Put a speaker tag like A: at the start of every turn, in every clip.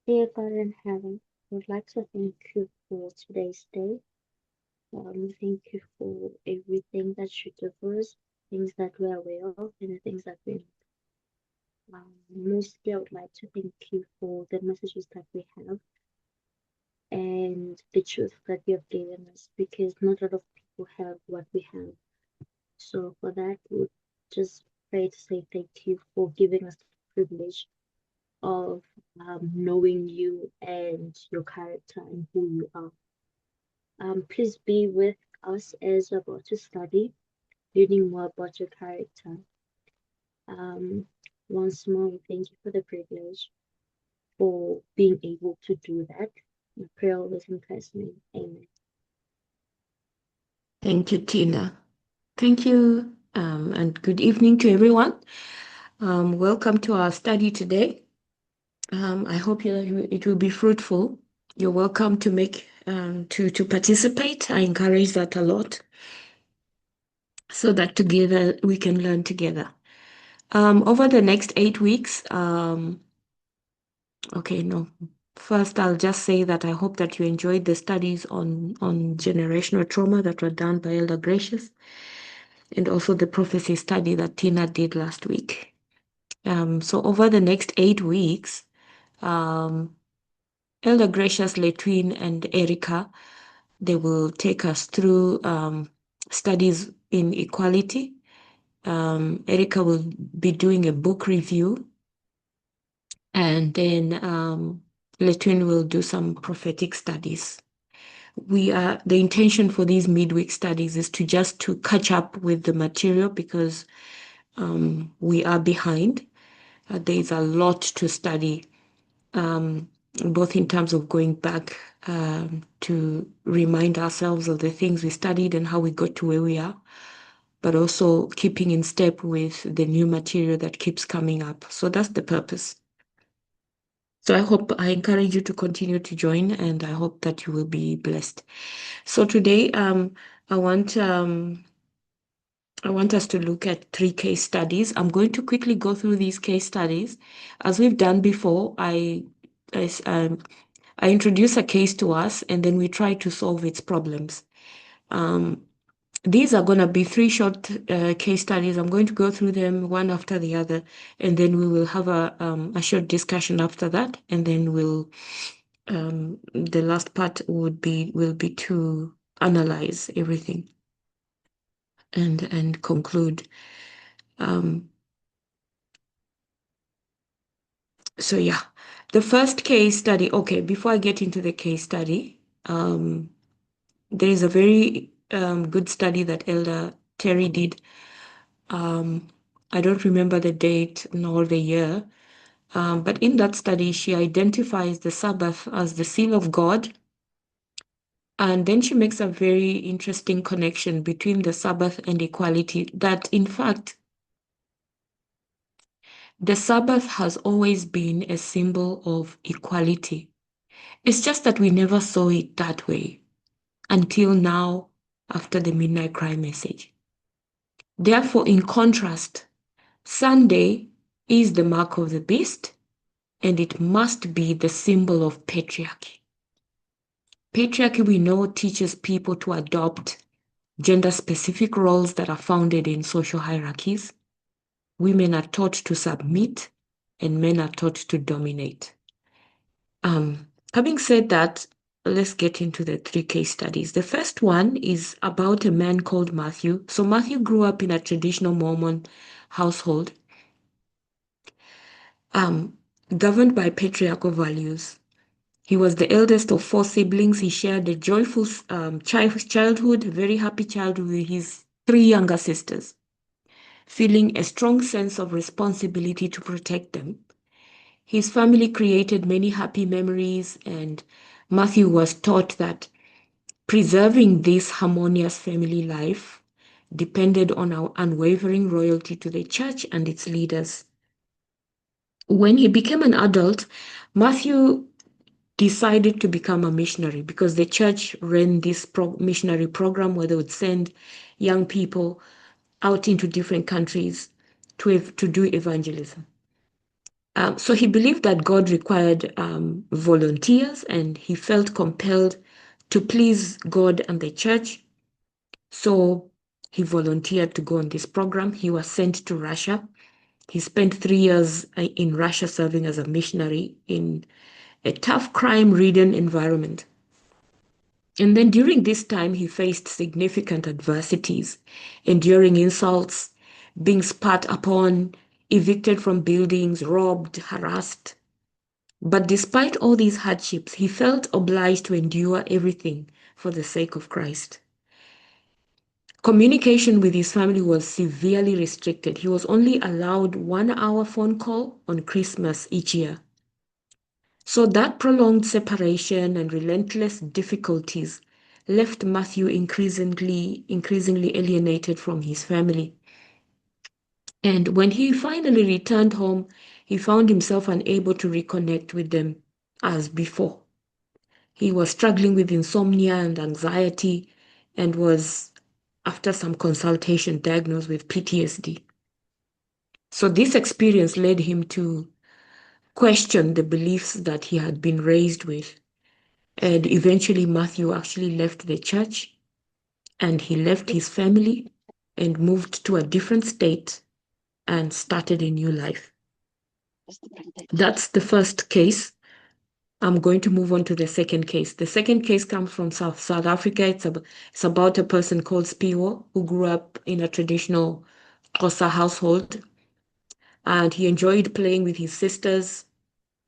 A: Dear God in heaven, I would like to thank you for today's day. Thank you for everything that you do for us, things that we're aware of, and the things that we mostly I would like to thank you for the messages that we have and the truth that you have given us because not a lot of people have what we have. So for that, we would just pray to say thank you for giving us the privilege of knowing you and your character and who you are. Please be with us as we're about to study, learning more about your character. Um, Once more, we thank you for the privilege for being able to do that. I pray always in Christ's name. Amen.
B: Thank you, Tina. Thank you, and good evening to everyone. Welcome to our study today. I hope it will be fruitful. You're welcome to to participate. I encourage that a lot, so that together we can learn together. Over the next 8 weeks, okay, no. First, I'll just say that I hope that you enjoyed the studies on generational trauma that were done by Elder Gracious, and also the prophecy study that Tina did last week. So over the next 8 weeks, um, Elder Gracious, Letwin, and Erica, they will take us through studies in equality. Erica will be doing a book review, and then Letwin will do some prophetic studies. The intention for these midweek studies is to catch up with the material because we are behind. There is a lot to study, both in terms of going back to remind ourselves of the things we studied and how we got to where we are, but also keeping in step with the new material that keeps coming up. So that's the purpose. So I encourage you to continue to join, and I hope that you will be blessed. So today, I want um, I want us to look at 3 case studies. I'm going to quickly go through these case studies. As we've done before, I, um, I introduce a case to us and then we try to solve its problems. Um, these are going to be 3 short case studies. I'm going to go through them one after the other, and then we will have a short discussion after that, and then the last part will be to analyze everything and conclude. Um, so yeah, the first case study. Okay, before I get into the case study, there is a very good study that Elder Terry did. Um, I don't remember the date nor the year, but in that study, she identifies the Sabbath as the seal of God. And then she makes a very interesting connection between the Sabbath and equality, that in fact, the Sabbath has always been a symbol of equality. It's just that we never saw it that way until now after the Midnight Cry message. Therefore, in contrast, Sunday is the mark of the beast and it must be the symbol of patriarchy. Patriarchy, we know, teaches people to adopt gender specific roles that are founded in social hierarchies. Women are taught to submit and men are taught to dominate. Having said that, let's get into the 3 case studies. The first one is about a man called Matthew. So Matthew grew up in a traditional Mormon household, um, governed by patriarchal values. He was the eldest of 4 siblings. He shared a joyful childhood, a very happy childhood with his 3 younger sisters, feeling a strong sense of responsibility to protect them. His family created many happy memories, and Matthew was taught that preserving this harmonious family life depended on our unwavering loyalty to the church and its leaders. When he became an adult, Matthew decided to become a missionary because the church ran this missionary program where they would send young people out into different countries to do evangelism. So he believed that God required volunteers, and he felt compelled to please God and the church. So he volunteered to go on this program. He was sent to Russia. He spent 3 years in Russia serving as a missionary in a tough crime-ridden environment. And then during this time, he faced significant adversities, enduring insults, being spat upon, evicted from buildings, robbed, harassed. But despite all these hardships, he felt obliged to endure everything for the sake of Christ. Communication with his family was severely restricted. He was only allowed 1 hour phone call on Christmas each year. So that prolonged separation and relentless difficulties left Matthew increasingly alienated from his family. And when he finally returned home, he found himself unable to reconnect with them as before. He was struggling with insomnia and anxiety and was, after some consultation, diagnosed with PTSD. So this experience led him to question the beliefs that he had been raised with. And eventually, Matthew actually left the church and he left his family and moved to a different state and started a new life. That's the first case. I'm going to move on to the second case. The second case comes from South Africa. It's about a person called Spiwo who grew up in a traditional Xhosa household, and he enjoyed playing with his sisters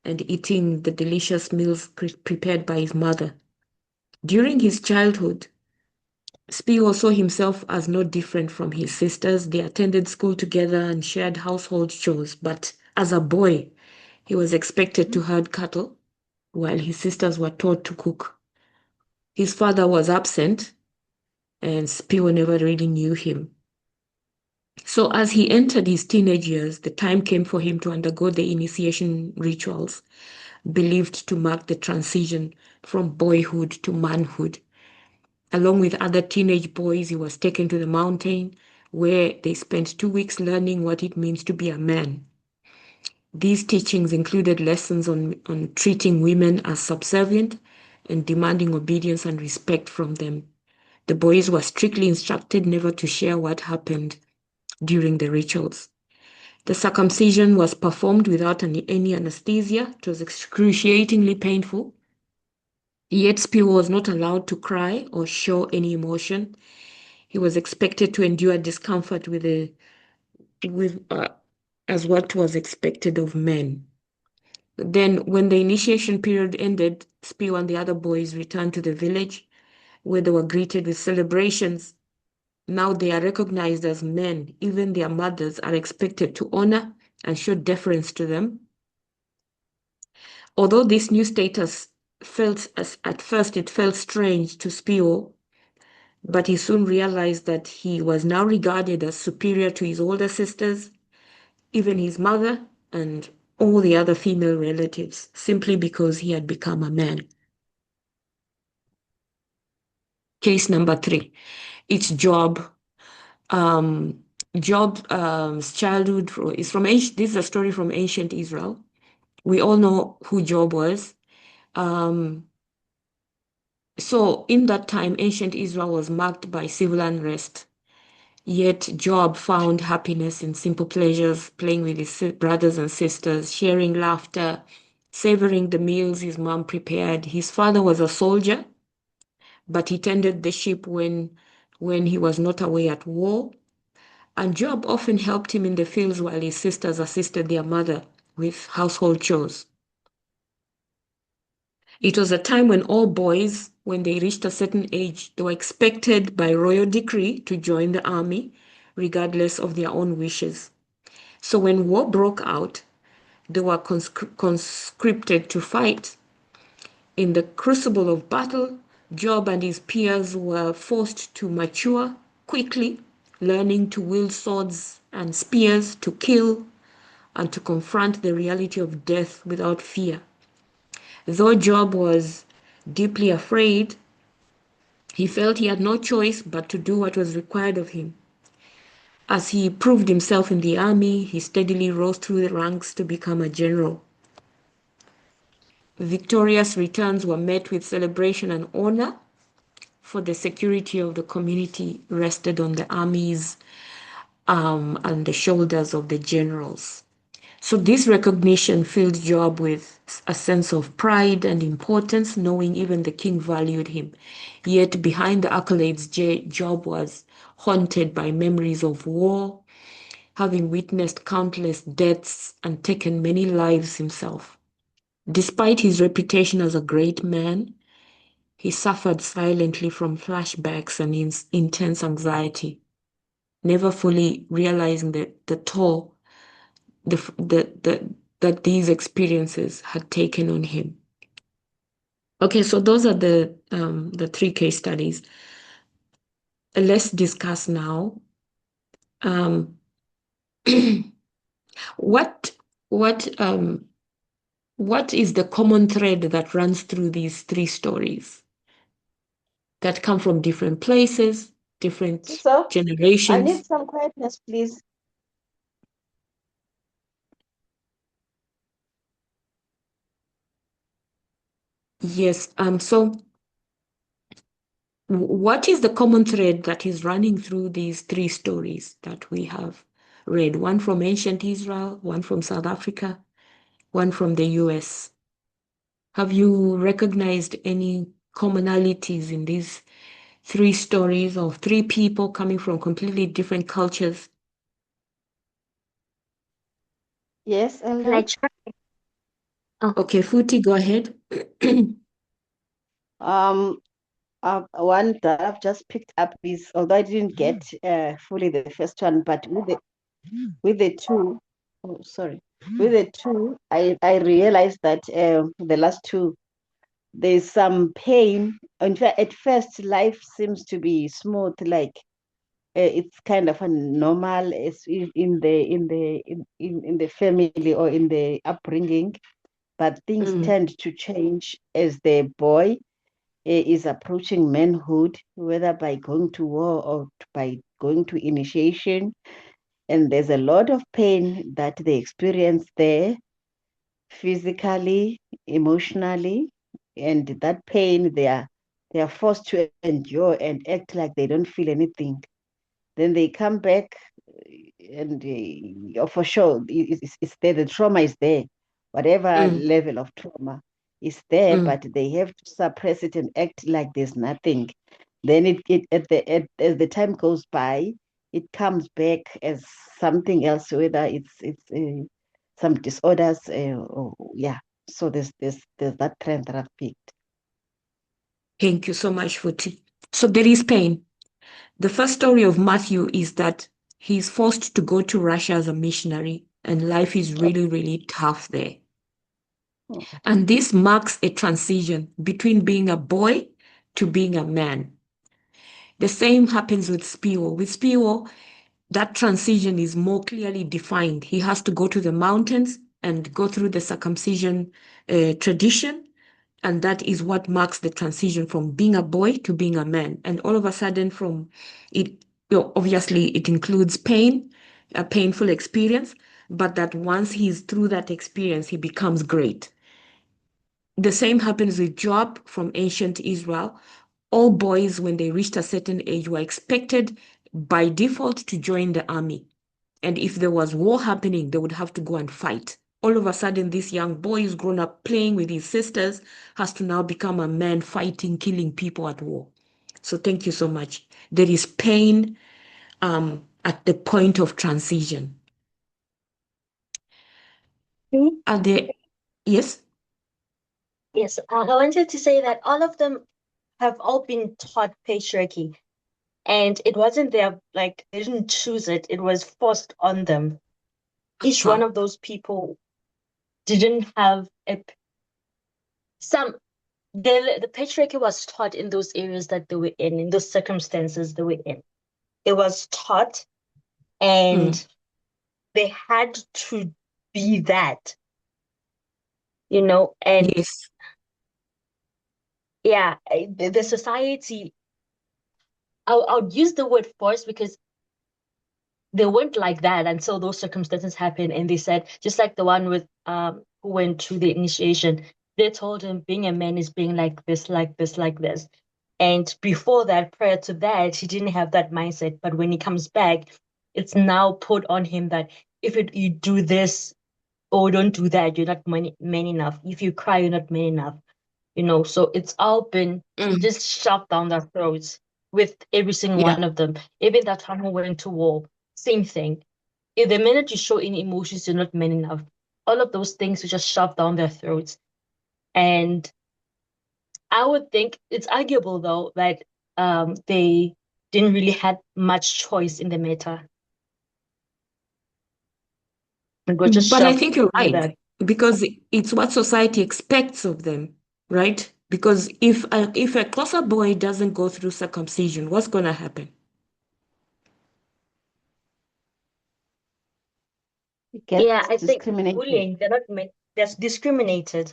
B: and eating the delicious meals prepared by his mother. During his childhood, Spiwo saw himself as no different from his sisters. They attended school together and shared household chores, but as a boy, he was expected to herd cattle while his sisters were taught to cook. His father was absent, and Spiwo never really knew him. So, as he entered his teenage years, the time came for him to undergo the initiation rituals, believed to mark the transition from boyhood to manhood. Along with other teenage boys, he was taken to the mountain where they spent 2 weeks learning what it means to be a man. These teachings included lessons on treating women as subservient and demanding obedience and respect from them. The boys were strictly instructed never to share what happened during the rituals. The circumcision was performed without any anesthesia. It was excruciatingly painful. Yet Spiwo was not allowed to cry or show any emotion. He was expected to endure discomfort with as what was expected of men. Then, when the initiation period ended, Spiwo and the other boys returned to the village where they were greeted with celebrations. Now they are recognized as men. Even their mothers are expected to honor and show deference to them. Although this new status felt as at first it felt strange to Spiwo, but he soon realized that he was now regarded as superior to his older sisters, even his mother, and all the other female relatives, simply because he had become a man. Case number 3, it's Job. Um, Job's childhood is from this is a story from ancient Israel. We all know who Job was. Um, so in that time, ancient Israel was marked by civil unrest. Yet Job found happiness in simple pleasures, playing with his brothers and sisters, sharing laughter, savoring the meals his mom prepared. His father was a soldier, but he tended the sheep when he was not away at war. And Job often helped him in the fields while his sisters assisted their mother with household chores. It was a time when all boys, when they reached a certain age, they were expected by royal decree to join the army, regardless of their own wishes. So when war broke out, they were conscripted to fight. In the crucible of battle, Job and his peers were forced to mature quickly, learning to wield swords and spears to kill and to confront the reality of death without fear. Though Job was deeply afraid, he felt he had no choice but to do what was required of him. As he proved himself in the army, he steadily rose through the ranks to become a general. Victorious returns were met with celebration and honor, for the security of the community rested on the armies and the shoulders of the generals. So this recognition filled Joab with a sense of pride and importance, knowing even the king valued him. Yet behind the accolades, Joab was haunted by memories of war, having witnessed countless deaths and taken many lives himself. Despite his reputation as a great man, he suffered silently from flashbacks and intense anxiety, never fully realizing the toll the, that these experiences had taken on him. Okay, so those are the three case studies. Let's discuss now. Um, what what what is the common thread that runs through these three stories that come from different places, different
C: So I
B: generations?
C: need some quietness, please.
B: Yes. So what is the common thread that is running through these three stories that we have read? One from ancient Israel, one from South Africa, one from the US. Have you recognized any commonalities in these three stories of three people coming from completely different cultures?
C: Yes,
A: Can
C: Elder.
A: I try? Oh,
B: Okay, Futi, go ahead.
C: Um, one that I've just picked up is, although I didn't get fully the first one, but with the two, oh sorry, with the two, I realized that the last two, there's some pain. In fact, at first, life seems to be smooth, like it's kind of a normal, it's in the family or in the upbringing, but things
B: Mm,
C: tend to change as the boy is approaching manhood, whether by going to war or by going to initiation. And there's a lot of pain that they experience there, physically, emotionally, and that pain they are forced to endure and act like they don't feel anything. Then they come back, and for sure, it's there. The trauma is there, whatever
B: mm,
C: level of trauma is there,
B: mm.
C: but they have to suppress it and act like there's nothing. Then it as the time goes by, it comes back as something else, whether it's some disorders, or yeah. So there's that trend that I've picked.
B: Thank you so much, Futi. So there is pain. The first story of Matthew is that he's forced to go to Russia as a missionary, and life is really, really tough there.
C: Oh,
B: And this marks a transition between being a boy to being a man. The same happens with Spiro. With Spiro, that transition is more clearly defined. He has to go to the mountains and go through the circumcision tradition. And that is what marks the transition from being a boy to being a man. And all of a sudden, from it, obviously, it includes pain, a painful experience, but that once he's through that experience, he becomes great. The same happens with Job from ancient Israel. All boys, when they reached a certain age, were expected by default to join the army. And if there was war happening, they would have to go and fight. All of a sudden, this young boy who's grown up playing with his sisters has to now become a man fighting, killing people at war. So thank you so much. There is pain at the point of transition.
A: me?
B: Are there, yes?
A: Yes. I wanted to say that all of them have all been taught patriarchy, and it wasn't their like they didn't choose it; it was forced on them. Each one
B: Huh.
A: of those people didn't have a some. The patriarchy was taught in those areas that they were in those circumstances they were in. It was taught,
B: Mm,
A: and they had to be that, and
B: yes.
A: yeah, the society. I'll use the word force because
D: they weren't like that until those circumstances happened. And they said, just like the one with who went through the initiation, they told him being a man is being like this, like this, like this. And before that, prior to that, he didn't have that mindset. But when he comes back, it's now put on him that if you do this or don't do that, you're not man enough. If you cry, you're not man enough. So it's all been just shoved down their throats with every single
B: Yeah.
D: one of them. Even that time who went to war, same thing. If the minute you show any emotions, you're not man enough. All of those things are just shoved down their throats. And I would think it's arguable though that they didn't really have much choice in the matter. It was just
B: But I
D: shoved
B: think you're
D: in
B: right,
D: that.
B: because it's what society expects of them, right? Because if a closer boy doesn't go through circumcision, what's going to happen?
C: It
D: Yeah,
C: gets
D: I think
C: discriminated.
D: bullying, they're not men, that's discriminated.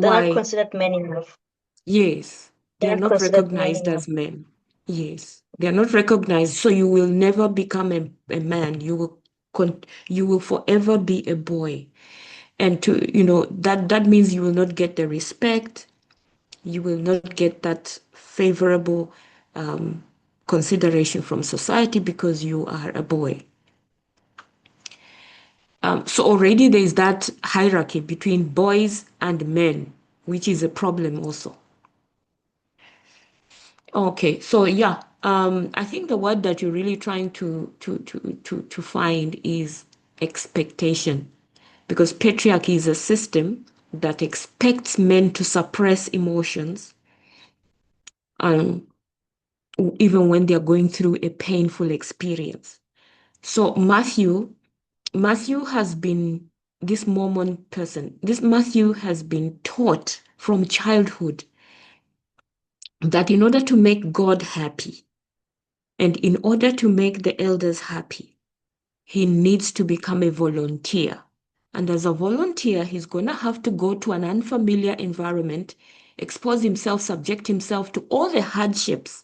D: They're not
B: Why?
D: considered men enough.
B: Yes, they
D: They're
B: are
D: not
B: not
D: considered men
B: recognized
D: enough.
B: as men. Yes, they are not recognized. So you will never become a man. You will forever be a boy. And that means you will not get the respect. You will not get that favorable um, consideration from society because you are a boy. So already there is that hierarchy between boys and men, which is a problem also. Okay, so yeah, I think the word that you're really trying to find is expectation, because patriarchy is a system that expects men to suppress emotions, um, even when they're going through a painful experience. So Matthew has been this Mormon person. This Matthew has been taught from childhood that in order to make God happy, and in order to make the elders happy, he needs to become a volunteer. And as a volunteer, he's going to have to go to an unfamiliar environment, expose himself, subject himself to all the hardships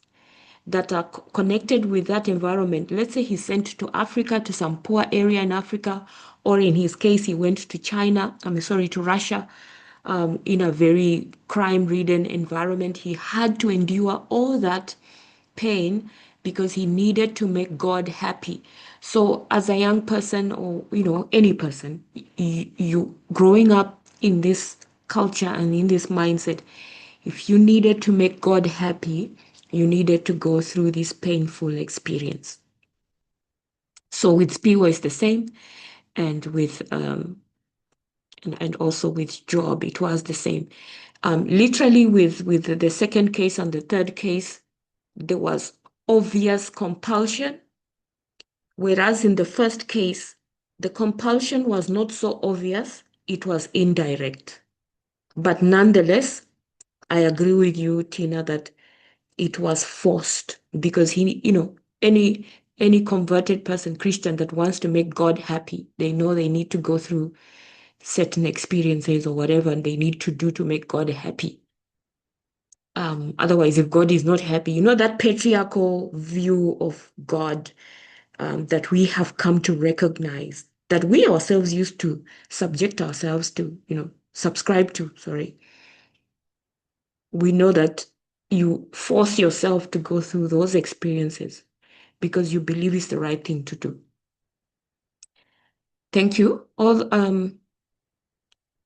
B: that are connected with that environment. Let's say he's sent to Africa, to some poor area in Africa, or in his case, he went to China, to Russia, in a very crime-ridden environment. He had to endure all that pain because he needed to make God happy. So as a young person, or any person, you growing up in this culture and in this mindset, if you needed to make God happy, you needed to go through this painful experience. So with Spiwa it's the same, and with and also with Job it was the same. Literally with the second case and the third case, there was obvious compulsion, whereas in the first case, the compulsion was not so obvious, it was indirect. But nonetheless, I agree with you, Tina, that it was forced because any converted person, Christian, that wants to make God happy, they know they need to go through certain experiences or whatever, and they need to do to make God happy. Otherwise, if God is not happy, that patriarchal view of God that we have come to recognize, that we ourselves used to subject ourselves to, subscribe to, sorry. We know that you force yourself to go through those experiences because you believe it's the right thing to do. Thank you.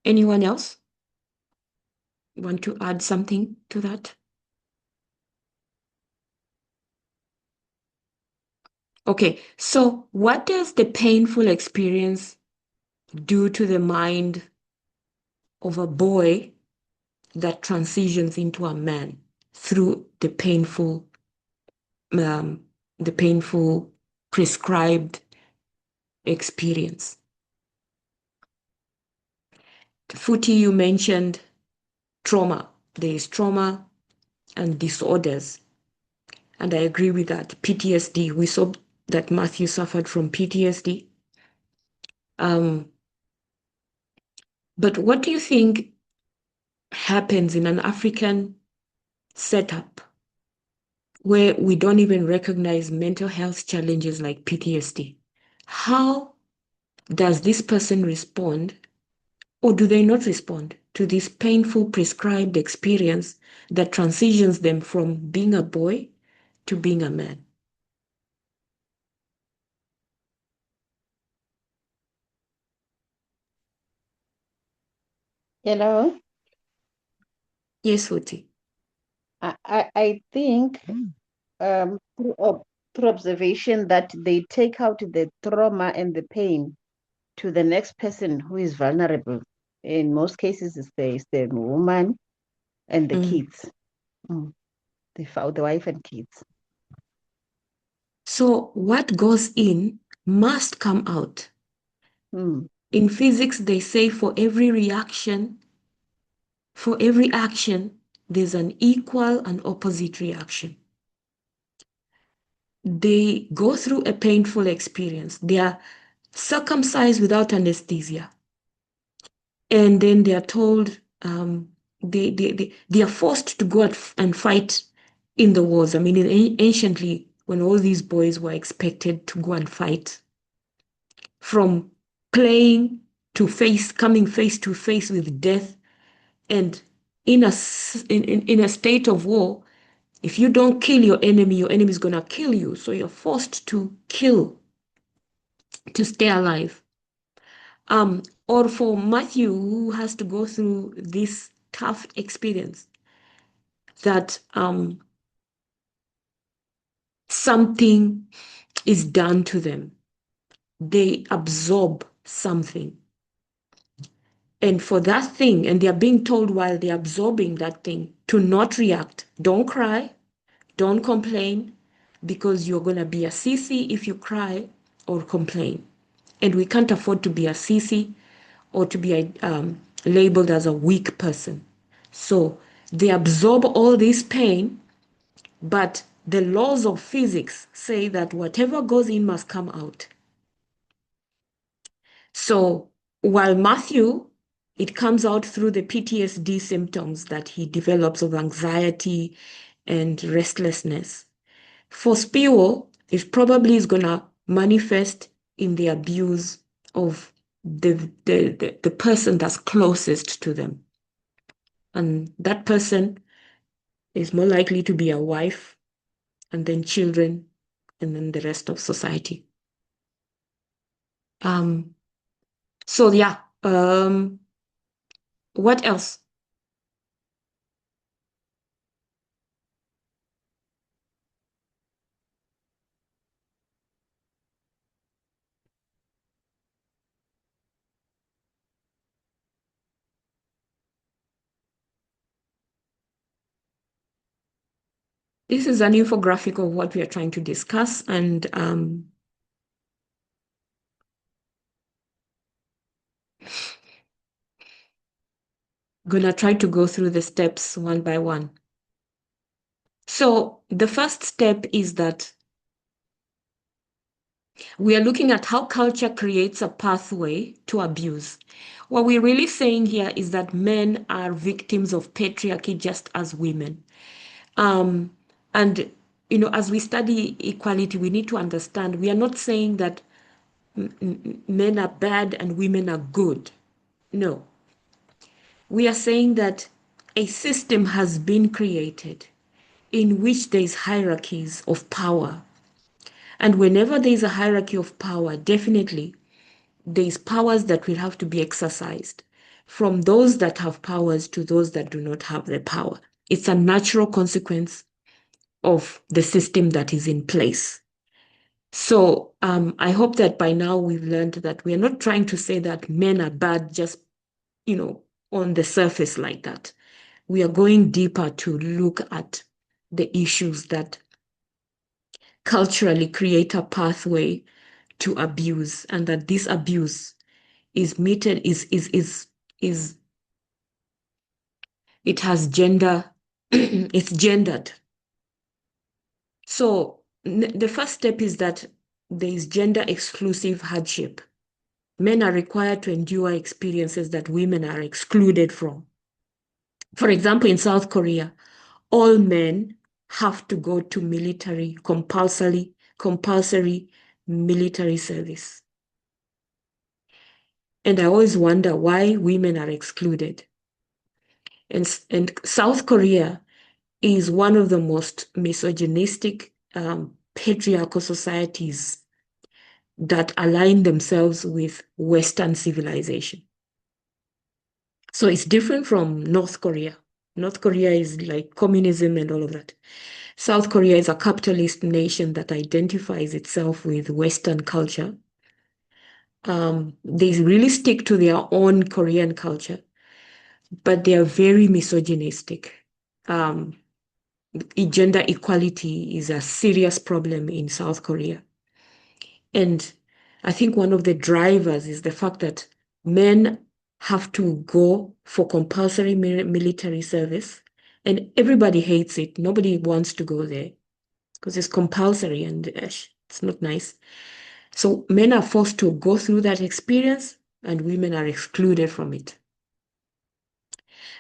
B: Anyone else want to add something to that? Okay, so what does the painful experience do to the mind of a boy that transitions into a man through um, the painful prescribed experience? Futi, you mentioned trauma. There is trauma and disorders. And I agree with that. PTSD. We saw that Matthew suffered from PTSD. But what do you think happens in an African setup where we don't even recognize mental health challenges like PTSD. How does this person respond, or do they not respond to this painful prescribed experience that transitions them from being a boy to being a man? Yes, Futi.
C: I think through observation that they take out the trauma and the pain to the next person who is vulnerable. In most cases, it's the woman and the kids, the wife and kids.
B: So what goes in must come out. In physics, they say for every action, there's an equal and opposite reaction. They go through a painful experience. They are circumcised without anesthesia. And then they are told they are forced to go and fight in the wars. I mean, anciently, when all these boys were expected to go and fight, from playing to coming face to face with death, and in a state of war, if you don't kill your enemy is going to kill you. So you're forced to kill to stay alive. Or for Matthew, who has to go through this tough experience, that something is done to them. They absorb something. And for that thing, and they're being told while they're absorbing that thing to not react. Don't cry, don't complain, because you're going to be a sissy if you cry or complain. And we can't afford to be a sissy or to be labeled as a weak person. So they absorb all this pain, but the laws of physics say that whatever goes in must come out. So while Matthew, it comes out through the PTSD symptoms that he develops of anxiety and restlessness. For Spiro, it probably is going to manifest in the abuse of the person that's closest to them. And that person is more likely to be a wife, and then children, and then the rest of society. So yeah, what else? This is an infographic of what we are trying to discuss, and gonna try to go through the steps one by one. So the first step is that we are looking at how culture creates a pathway to abuse. What we're really saying here is that men are victims of patriarchy just as women. And, as we study equality, we need to understand we are not saying that men are bad and women are good. No. We are saying that a system has been created in which there is hierarchies of power. And whenever there is a hierarchy of power, definitely there is powers that will have to be exercised from those that have powers to those that do not have the power. It's a natural consequence of the system that is in place. So I hope that by now we've learned that we are not trying to say that men are bad just, on the surface like that. We are going deeper to look at the issues that culturally create a pathway to abuse, and that this abuse is meted is it has gender, it's gendered. So the first step is that there is gender exclusive hardship. Men are required to endure experiences that women are excluded from. For example, in South Korea, all men have to go to compulsory military service. And I always wonder why women are excluded. And South Korea is one of the most misogynistic, patriarchal societies that align themselves with Western civilization. So it's different from North Korea. North Korea is like communism and all of that. South Korea is a capitalist nation that identifies itself with Western culture. They really stick to their own Korean culture, but they are very misogynistic. Gender equality is a serious problem in South Korea. And I think one of the drivers is the fact that men have to go for compulsory military service, and everybody hates it. Nobody wants to go there because it's compulsory and it's not nice. So men are forced to go through that experience, and women are excluded from it.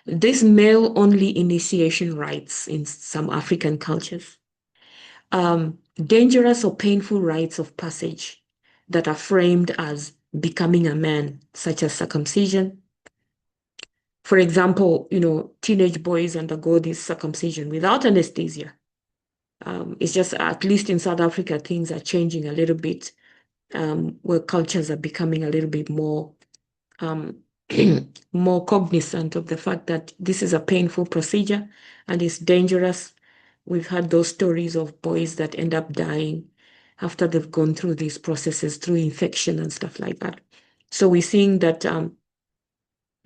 B: This male-only initiation rites in some African cultures, dangerous or painful rites of passage that are framed as becoming a man, such as circumcision. For example, teenage boys undergo this circumcision without anesthesia. It's just, at least in South Africa, things are changing a little bit, where cultures are becoming a little bit more more cognizant of the fact that this is a painful procedure and it's dangerous. We've had those stories of boys that end up dying after they've gone through these processes, through infection and stuff like that. So we're seeing that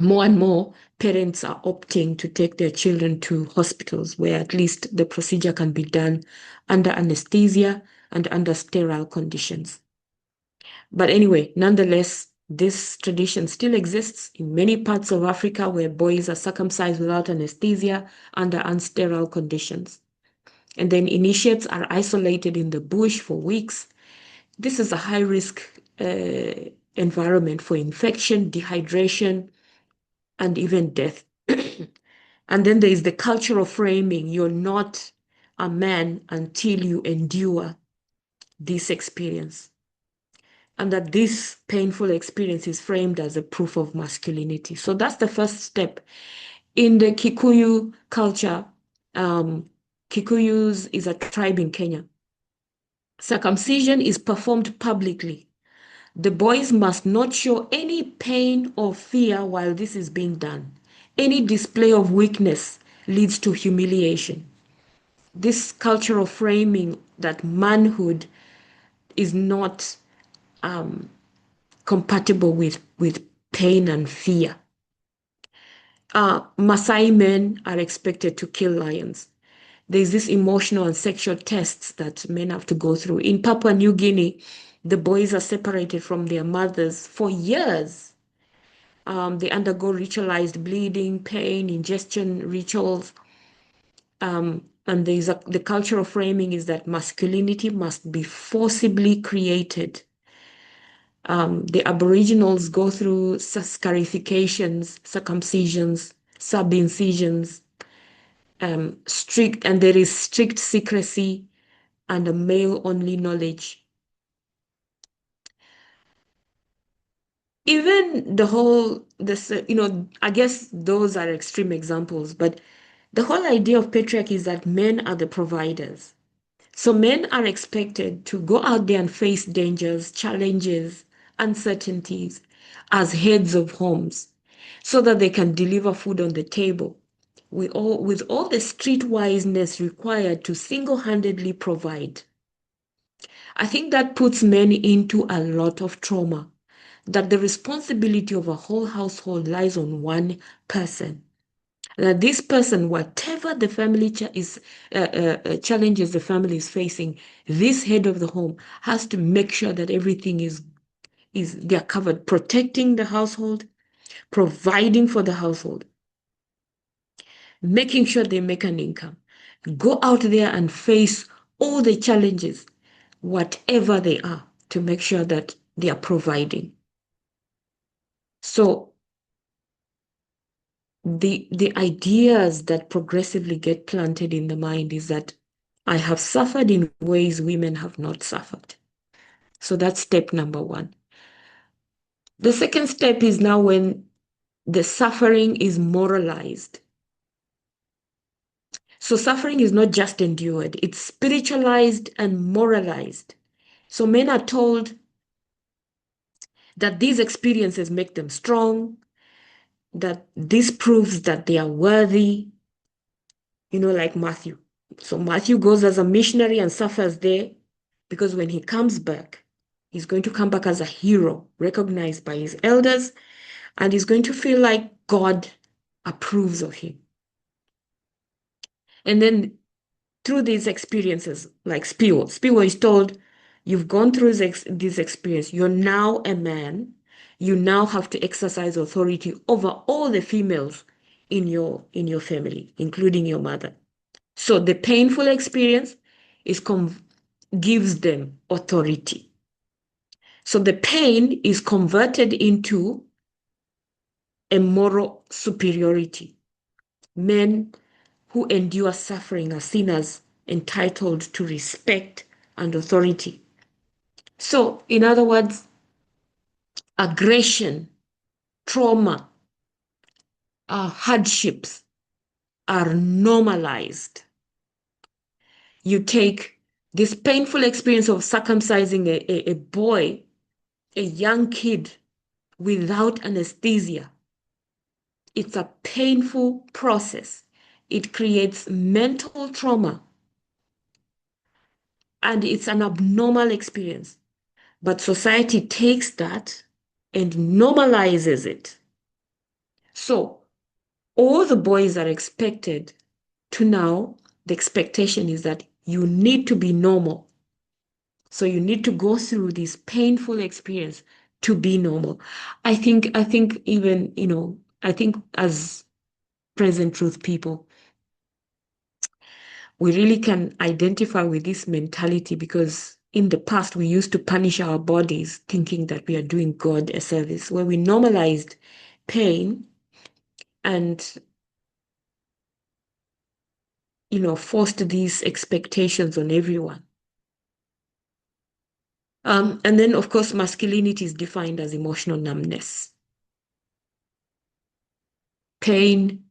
B: more and more parents are opting to take their children to hospitals where at least the procedure can be done under anesthesia and under sterile conditions. But anyway, nonetheless, this tradition still exists in many parts of Africa where boys are circumcised without anesthesia under unsterile conditions. And then initiates are isolated in the bush for weeks. This is a high-risk environment for infection, dehydration, and even death. And then there is the cultural framing. You're not a man until you endure this experience. And that this painful experience is framed as a proof of masculinity. So that's the first step. In the Kikuyu culture, Kikuyus is a tribe in Kenya. Circumcision is performed publicly. The boys must not show any pain or fear while this is being done. Any display of weakness leads to humiliation. This cultural framing that manhood is not compatible with pain and fear. Maasai men are expected to kill lions. There's this emotional and sexual tests that men have to go through. In Papua New Guinea, the boys are separated from their mothers for years. They undergo ritualized bleeding, pain, ingestion rituals. And the cultural framing is that masculinity must be forcibly created. The Aboriginals go through scarifications, circumcisions, sub-incisions, there is strict secrecy and a male-only knowledge. Even I guess those are extreme examples, but the whole idea of patriarchy is that men are the providers. So men are expected to go out there and face dangers, challenges, uncertainties as heads of homes so that they can deliver food on the table with all the streetwiseness required to single-handedly provide. I think that puts men into a lot of trauma, that the responsibility of a whole household lies on one person. That this person, whatever the family challenges the family is facing, this head of the home has to make sure that everything is they're covered, protecting the household, providing for the household, making sure they make an income, go out there and face all the challenges, whatever they are, to make sure that they are providing. So the ideas that progressively get planted in the mind is that I have suffered in ways women have not suffered. So that's step number one. The second step is now when the suffering is moralized. So suffering is not just endured, it's spiritualized and moralized. So men are told that these experiences make them strong, that this proves that they are worthy, like Matthew. So Matthew goes as a missionary and suffers there because when he comes back, he's going to come back as a hero, recognized by his elders, and he's going to feel like God approves of him. And then through these experiences, like Spiwo is told, you've gone through this experience. You're now a man. You now have to exercise authority over all the females in your family, including your mother. So the painful experience gives them authority. So the pain is converted into a moral superiority. Men who endure suffering are seen as entitled to respect and authority. So, in other words, aggression, trauma, hardships are normalized. You take this painful experience of circumcising a boy, a young kid, without anesthesia. It's a painful process. It creates mental trauma, and it's an abnormal experience. But society takes that and normalizes it. So all the boys are expected to now, the expectation is that you need to be normal. So you need to go through this painful experience to be normal. I think even, I think as present truth people, we really can identify with this mentality because in the past we used to punish our bodies thinking that we are doing God a service, where we normalized pain and forced these expectations on everyone. And then, of course, masculinity is defined as emotional numbness. Pain,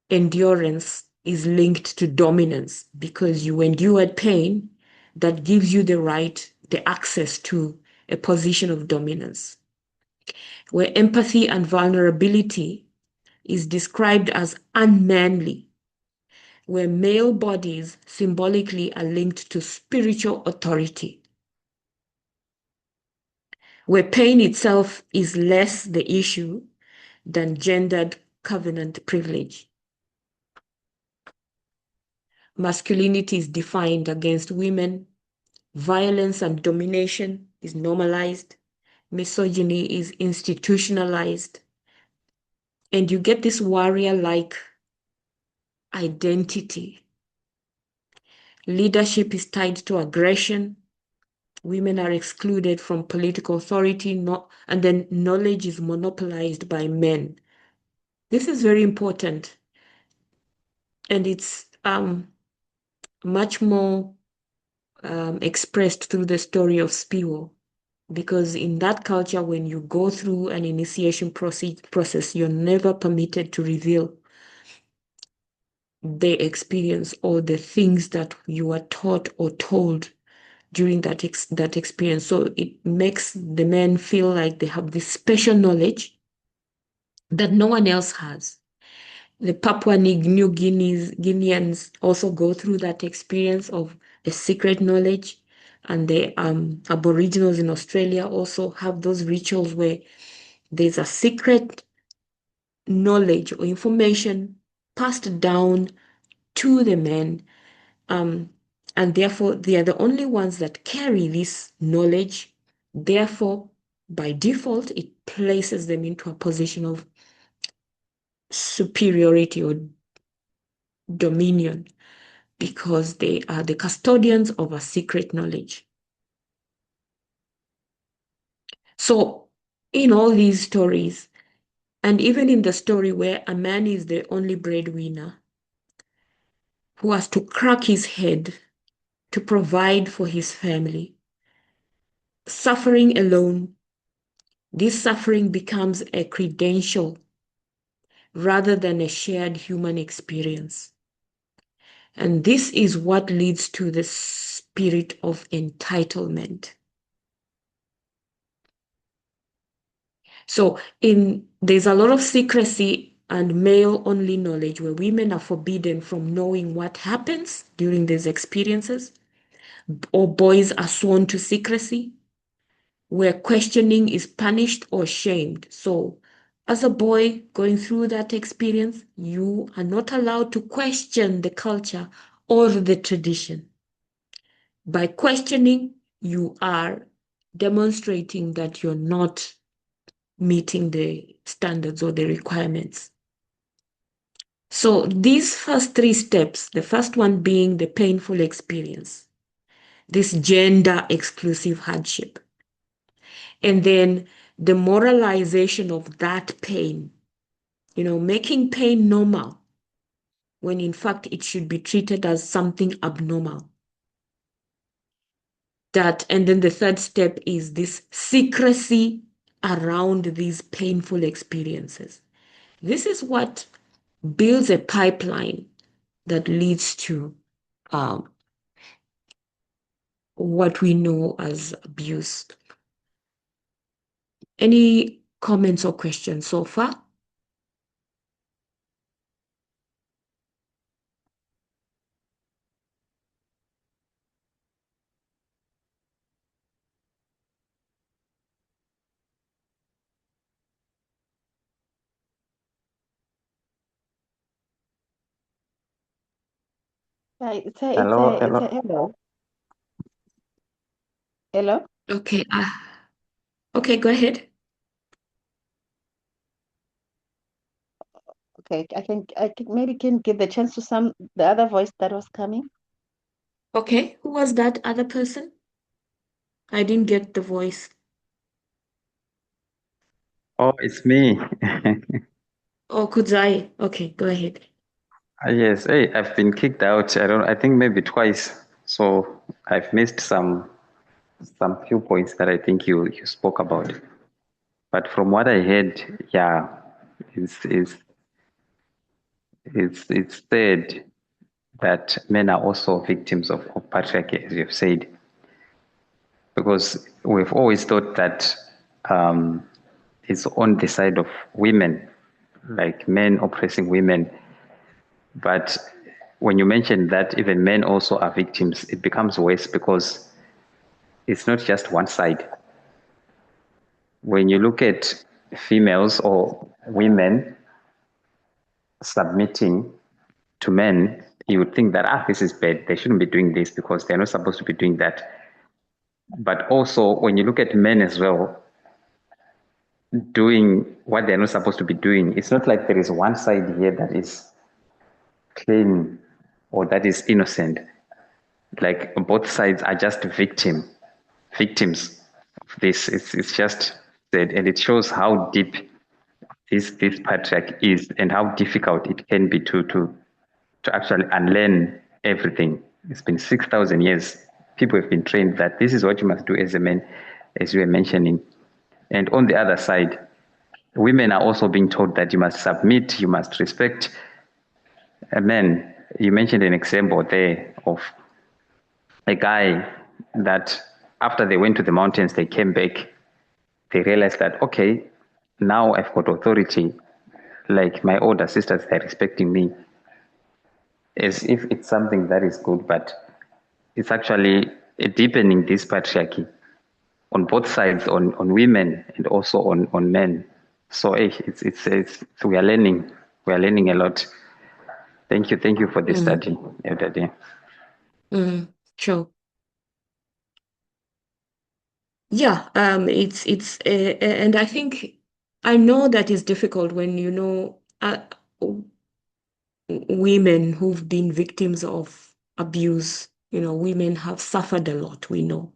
B: endurance is linked to dominance because you endured pain that gives you the right, the access to a position of dominance. Where empathy and vulnerability is described as unmanly, where male bodies symbolically are linked to spiritual authority, where pain itself is less the issue than gendered covenant privilege. Masculinity is defined against women, violence and domination is normalized, misogyny is institutionalized, and you get this warrior-like identity. Leadership is tied to aggression. Women are excluded from political authority, and then knowledge is monopolized by men. This is very important, and it's much more expressed through the story of Spiwo, because in that culture, when you go through an initiation process, you're never permitted to reveal the experience or the things that you were taught or told during that experience. So it makes the men feel like they have this special knowledge that no one else has. The Papua New Guineans also go through that experience of a secret knowledge, and the Aboriginals in Australia also have those rituals where there's a secret knowledge or information passed down to the men, and therefore they are the only ones that carry this knowledge. Therefore, by default, it places them into a position of superiority or dominion because they are the custodians of a secret knowledge. So, in all these stories, and even in the story where a man is the only breadwinner who has to crack his head to provide for his family. Suffering alone, this suffering becomes a credential rather than a shared human experience. And this is what leads to the spirit of entitlement. So there's a lot of secrecy and male-only knowledge where women are forbidden from knowing what happens during these experiences, or boys are sworn to secrecy, where questioning is punished or shamed. So as a boy going through that experience, you are not allowed to question the culture or the tradition. By questioning, you are demonstrating that you're not meeting the standards or the requirements. So these first three steps, the first one being the painful experience, this gender exclusive hardship, and then the moralization of that pain, making pain normal when in fact it should be treated as something abnormal. And then the third step is this secrecy around these painful experiences. This is what builds a pipeline that leads to what we know as abuse. Any comments or questions so far?
E: Hello, hello.
C: Hello. Hello.
B: Okay. Okay, go ahead.
C: Okay, I can maybe can give the chance to the other voice that was coming.
B: Okay, who was that other person? I didn't get the voice.
E: Oh, it's me.
B: Oh, Kudzai. Okay, go ahead.
E: Yes. Hey, I've been kicked out. I think maybe twice. So I've missed some few points that I think you spoke about. But from what I heard, yeah, it's it's said that men are also victims of patriarchy, as you've said, because we've always thought that it's on the side of women, like men oppressing women. But when you mention that even men also are victims, it becomes worse because it's not just one side. When you look at females or women submitting to men, you would think that, this is bad. They shouldn't be doing this because they're not supposed to be doing that. But also, when you look at men as well, doing what they're not supposed to be doing, it's not like there is one side here that is clean or that is innocent. Like both sides are just victims of this. It's just that, and it shows how deep this patriarch is and how difficult it can be to actually unlearn everything. It's been 6,000 years. People have been trained that this is what you must do as a man, as you were mentioning. And on the other side, women are also being told that you must submit, you must respect a man. You mentioned an example there of a guy that after they went to the mountains, they came back, they realized that, okay, now I've got authority. Like my older sisters, they're respecting me as if it's something that is good, but it's actually deepening this patriarchy on both sides, on women and also on men. So we are learning a lot. Thank you for this study, Elder Day.
B: Sure. Yeah, and I think I know that is difficult when women who've been victims of abuse. Women have suffered a lot. We know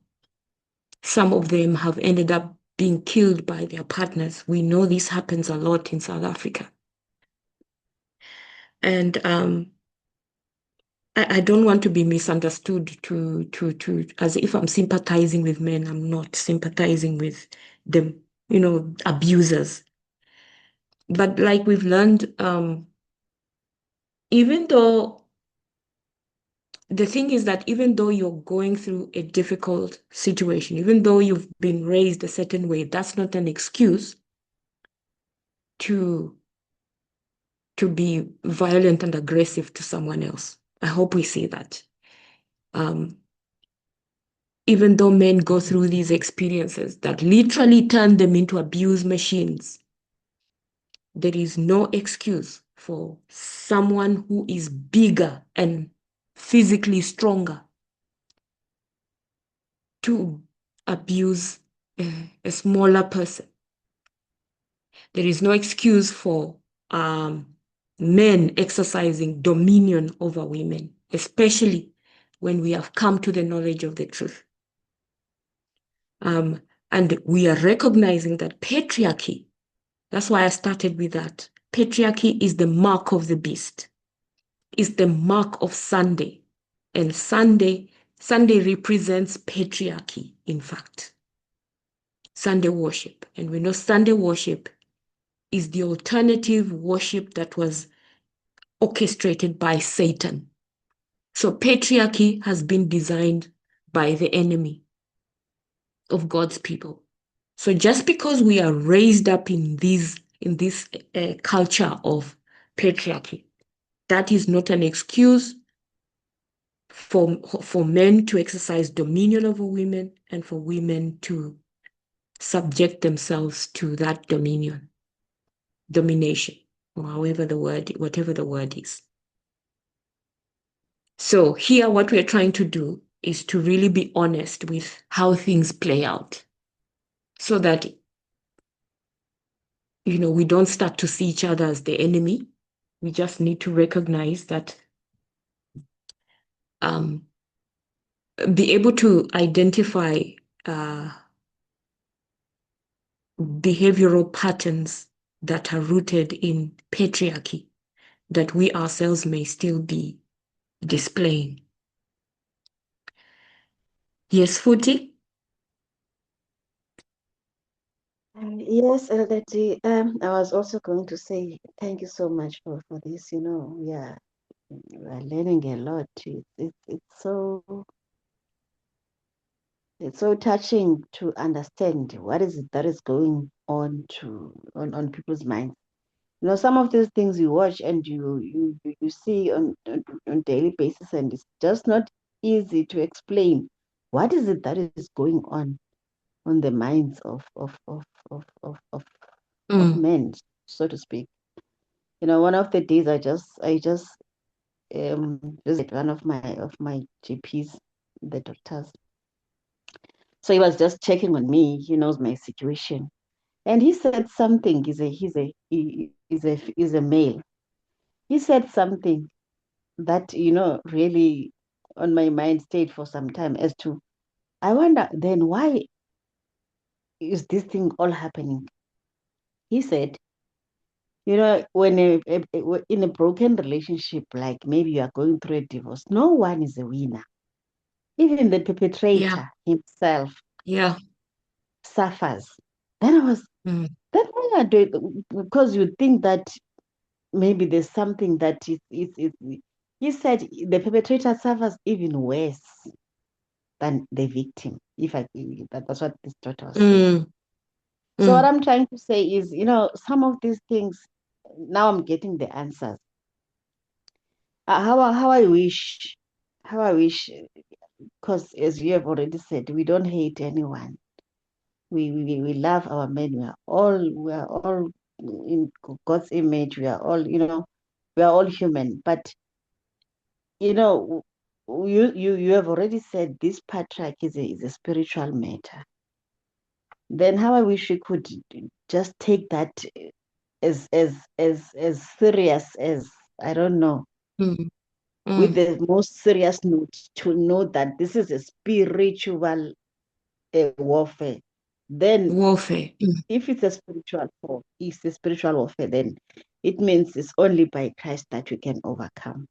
B: some of them have ended up being killed by their partners. We know this happens a lot in South Africa, and I don't want to be misunderstood to as if I'm sympathizing with men. I'm not sympathizing with the, abusers. But like we've learned, even though the thing is that even though you're going through a difficult situation, even though you've been raised a certain way, that's not an excuse to be violent and aggressive to someone else. I hope we see that. Even though men go through these experiences that literally turn them into abuse machines, there is no excuse for someone who is bigger and physically stronger to abuse a smaller person. There is no excuse for men exercising dominion over women, especially when we have come to the knowledge of the truth. And we are recognizing that patriarchy, that's why I started with that. Patriarchy is the mark of the beast, is the mark of Sunday. And Sunday represents patriarchy, in fact. Sunday worship. And we know Sunday worship is the alternative worship that was orchestrated by Satan. So patriarchy has been designed by the enemy of God's people. So just because we are raised up in this culture of patriarchy, that is not an excuse for men to exercise dominion over women and for women to subject themselves to that domination, or whatever the word is. So here, what we're trying to do is to really be honest with how things play out, so that we don't start to see each other as the enemy. We just need to recognize that, be able to identify behavioral patterns that are rooted in patriarchy that we ourselves may still be displaying. Yes, Futi?
C: Yes, Elder. I was also going to say thank you so much for this. We are learning a lot. It's so touching to understand what is it that is going on on people's minds. Some of these things you watch and you see on daily basis, and it's just not easy to explain what is it that is going on the minds of men, so to speak. One of the days I just visit one of my GPs, the doctors. So he was just checking on me. He knows my situation, and he said something. He's a male. He said something that really on my mind stayed for some time, as to, I wonder then, why is this thing all happening? He said, when in a broken relationship, like maybe you are going through a divorce, no one is a winner. Even the perpetrator himself suffers. Then I was then why are they, because you think that maybe there's something that is he said the perpetrator suffers even worse than the victim. That's what this daughter was saying. So what I'm trying to say is, some of these things, now I'm getting the answers. How I wish, because as you have already said, we don't hate anyone. We love our men. We are all in God's image. We are all human. But you have already said this patriarch is a spiritual matter. Then how I wish we could just take that as serious as, I don't know, with the most serious note, to know that this is a spiritual warfare. Then if it's a spiritual warfare, then it means it's only by Christ that we can overcome.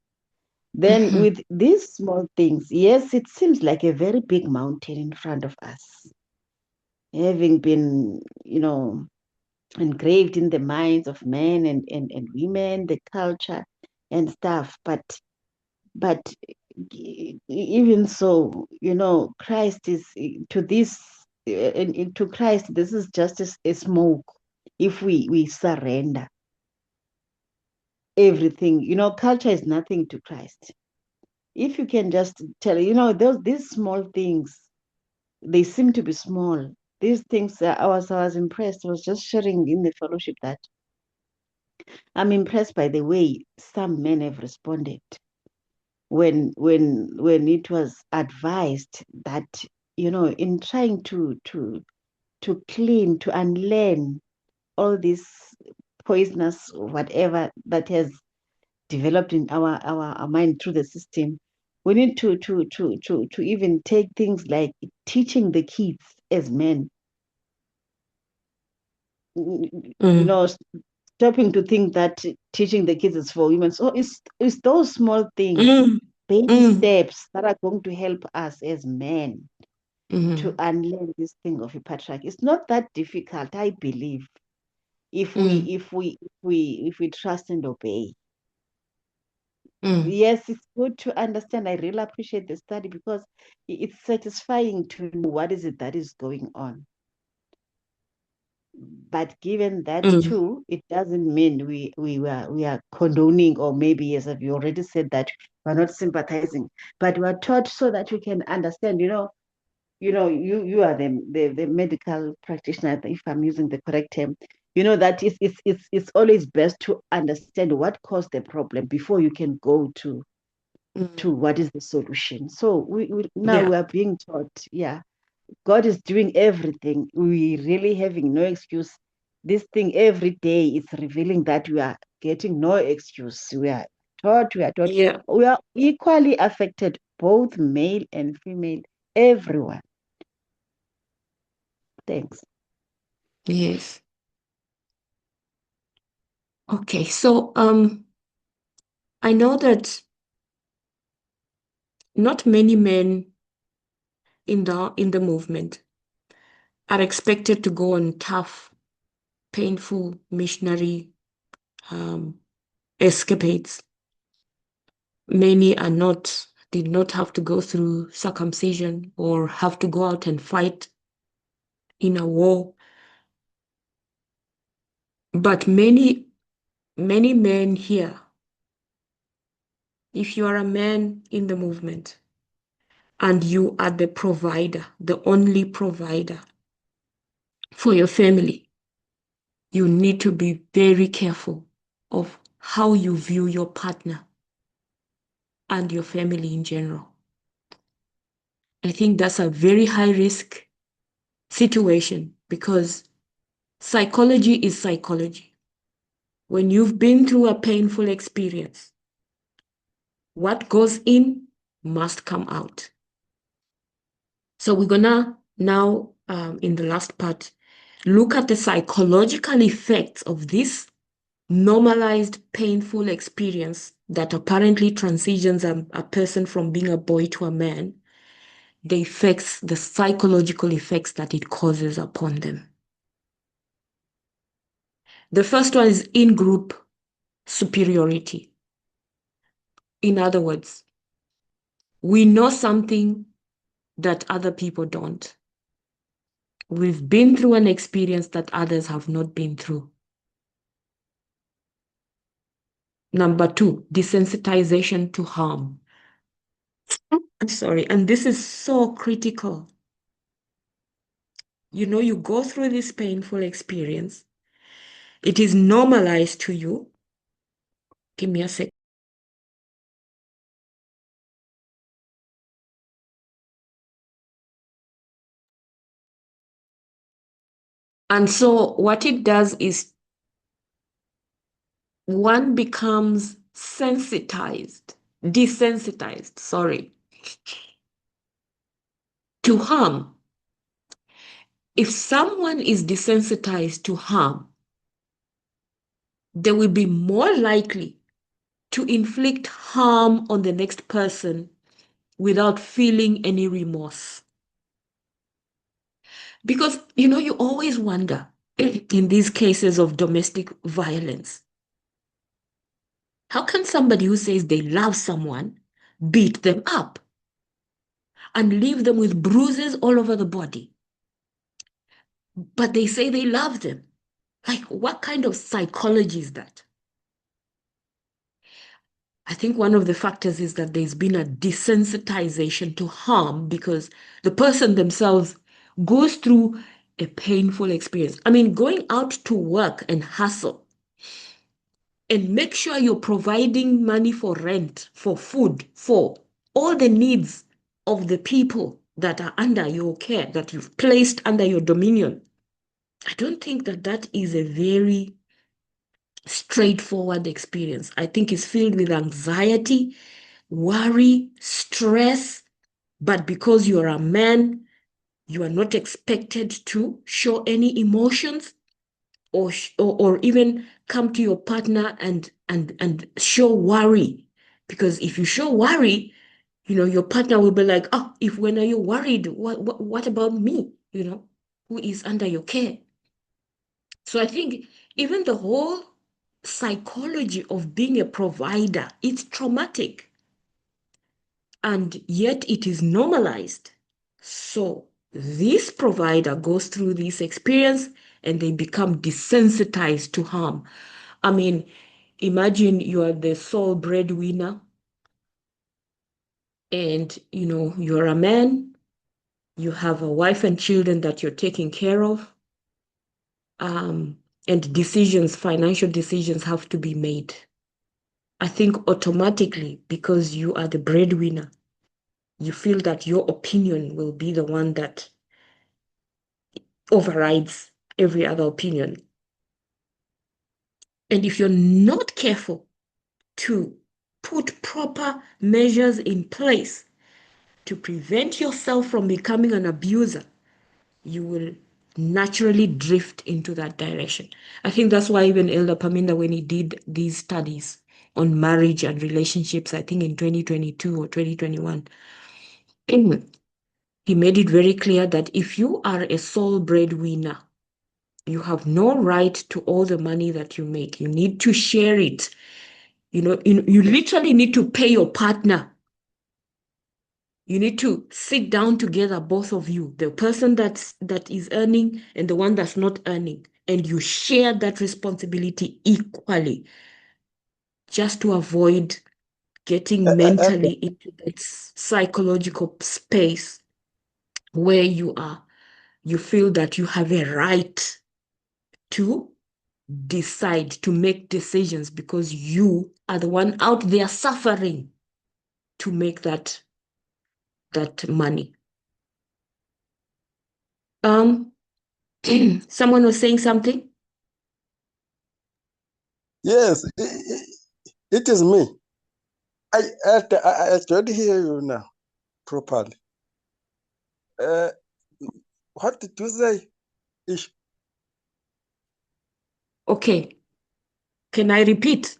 C: Then with these small things, yes, it seems like a very big mountain in front of us, having been, engraved in the minds of men and women, the culture and stuff. But even so, Christ is to this, to Christ, this is just a smoke if we surrender everything. Culture is nothing to Christ. If you can just tell, these small things, they seem to be small. These things, I was impressed. I was just sharing in the fellowship that I'm impressed by the way some men have responded when it was advised that, in trying to clean, to unlearn all this poisonous whatever that has developed in our mind through the system, we need to even take things like teaching the kids as men, stopping to think that teaching the kids is for women. So it's those small things, baby steps that are going to help us as men to unlearn this thing of a patriarchy. It's not that difficult, I believe, if we trust and obey. Yes, it's good to understand. I really appreciate the study because it's satisfying to know what is it that is going on. But given that too, it doesn't mean we are condoning, or maybe, as you already said, that we're not sympathizing, but we're taught so that we can understand. You are the medical practitioner, if I'm using the correct term. That it's always best to understand what caused the problem before you can go to what is the solution. So now
B: Yeah.
C: we are being taught, yeah, God is doing everything. We really having no excuse. This thing every day is revealing that we are getting no excuse. We are taught,
B: Yeah.
C: we are equally affected, both male and female, everyone. Thanks.
B: Yes. Okay. So I know that not many men in the movement are expected to go on tough, painful missionary um, escapades. Many did not have to go through circumcision or have to go out and fight in a war. But many men here, if you are a man in the movement and you are the provider, the only provider for your family, you need to be very careful of how you view your partner and your family in general. I think that's a very high risk situation because psychology is psychology. When you've been through a painful experience, what goes in must come out. So we're gonna now, in the last part, look at the psychological effects of this normalized painful experience that apparently transitions a person from being a boy to a man, the psychological effects that it causes upon them. The first one is in-group superiority. In other words, we know something that other people don't. We've been through an experience that others have not been through. Number two, desensitization to harm. I'm sorry, and this is so critical. You go through this painful experience. It is normalized to you. Give me a sec. And so what it does is one becomes desensitized, sorry, to harm. If someone is desensitized to harm, they will be more likely to inflict harm on the next person without feeling any remorse. Because, you always wonder in these cases of domestic violence, how can somebody who says they love someone beat them up and leave them with bruises all over the body? But they say they love them. Like, what kind of psychology is that? I think one of the factors is that there's been a desensitization to harm because the person themselves goes through a painful experience. I mean, going out to work and hustle and make sure you're providing money for rent, for food, for all the needs of the people that are under your care, that you've placed under your dominion. I don't think that that is a very straightforward experience. I think it's filled with anxiety, worry, stress, but because you're a man, you are not expected to show any emotions or even come to your partner and show worry. Because if you show worry, your partner will be like, oh, if when are you worried? What about me? Who is under your care? So I think even the whole psychology of being a provider, it's traumatic. And yet it is normalized. So this provider goes through this experience and they become desensitized to harm. I mean, imagine you are the sole breadwinner and you're a man, you have a wife and children that you're taking care of, and financial decisions have to be made. I think automatically, because you are the breadwinner, you feel that your opinion will be the one that overrides every other opinion. And if you're not careful to put proper measures in place to prevent yourself from becoming an abuser, you will naturally drift into that direction. I think that's why even Elder Paminda, when he did these studies on marriage and relationships, I think in 2022 or 2021, he made it very clear that if you are a sole breadwinner, you have no right to all the money that you make. You need to share it. You literally need to pay your partner. You need to sit down together, both of you, the person that is earning and the one that's not earning, and you share that responsibility equally, just to avoid getting mentally into that psychological space where you feel that you have a right to decide, to make decisions, because you are the one out there suffering to make that money. Someone was saying something.
F: Yes, it is me. I can't hear you now properly. What did you say? Ish.
B: Okay. Can I repeat?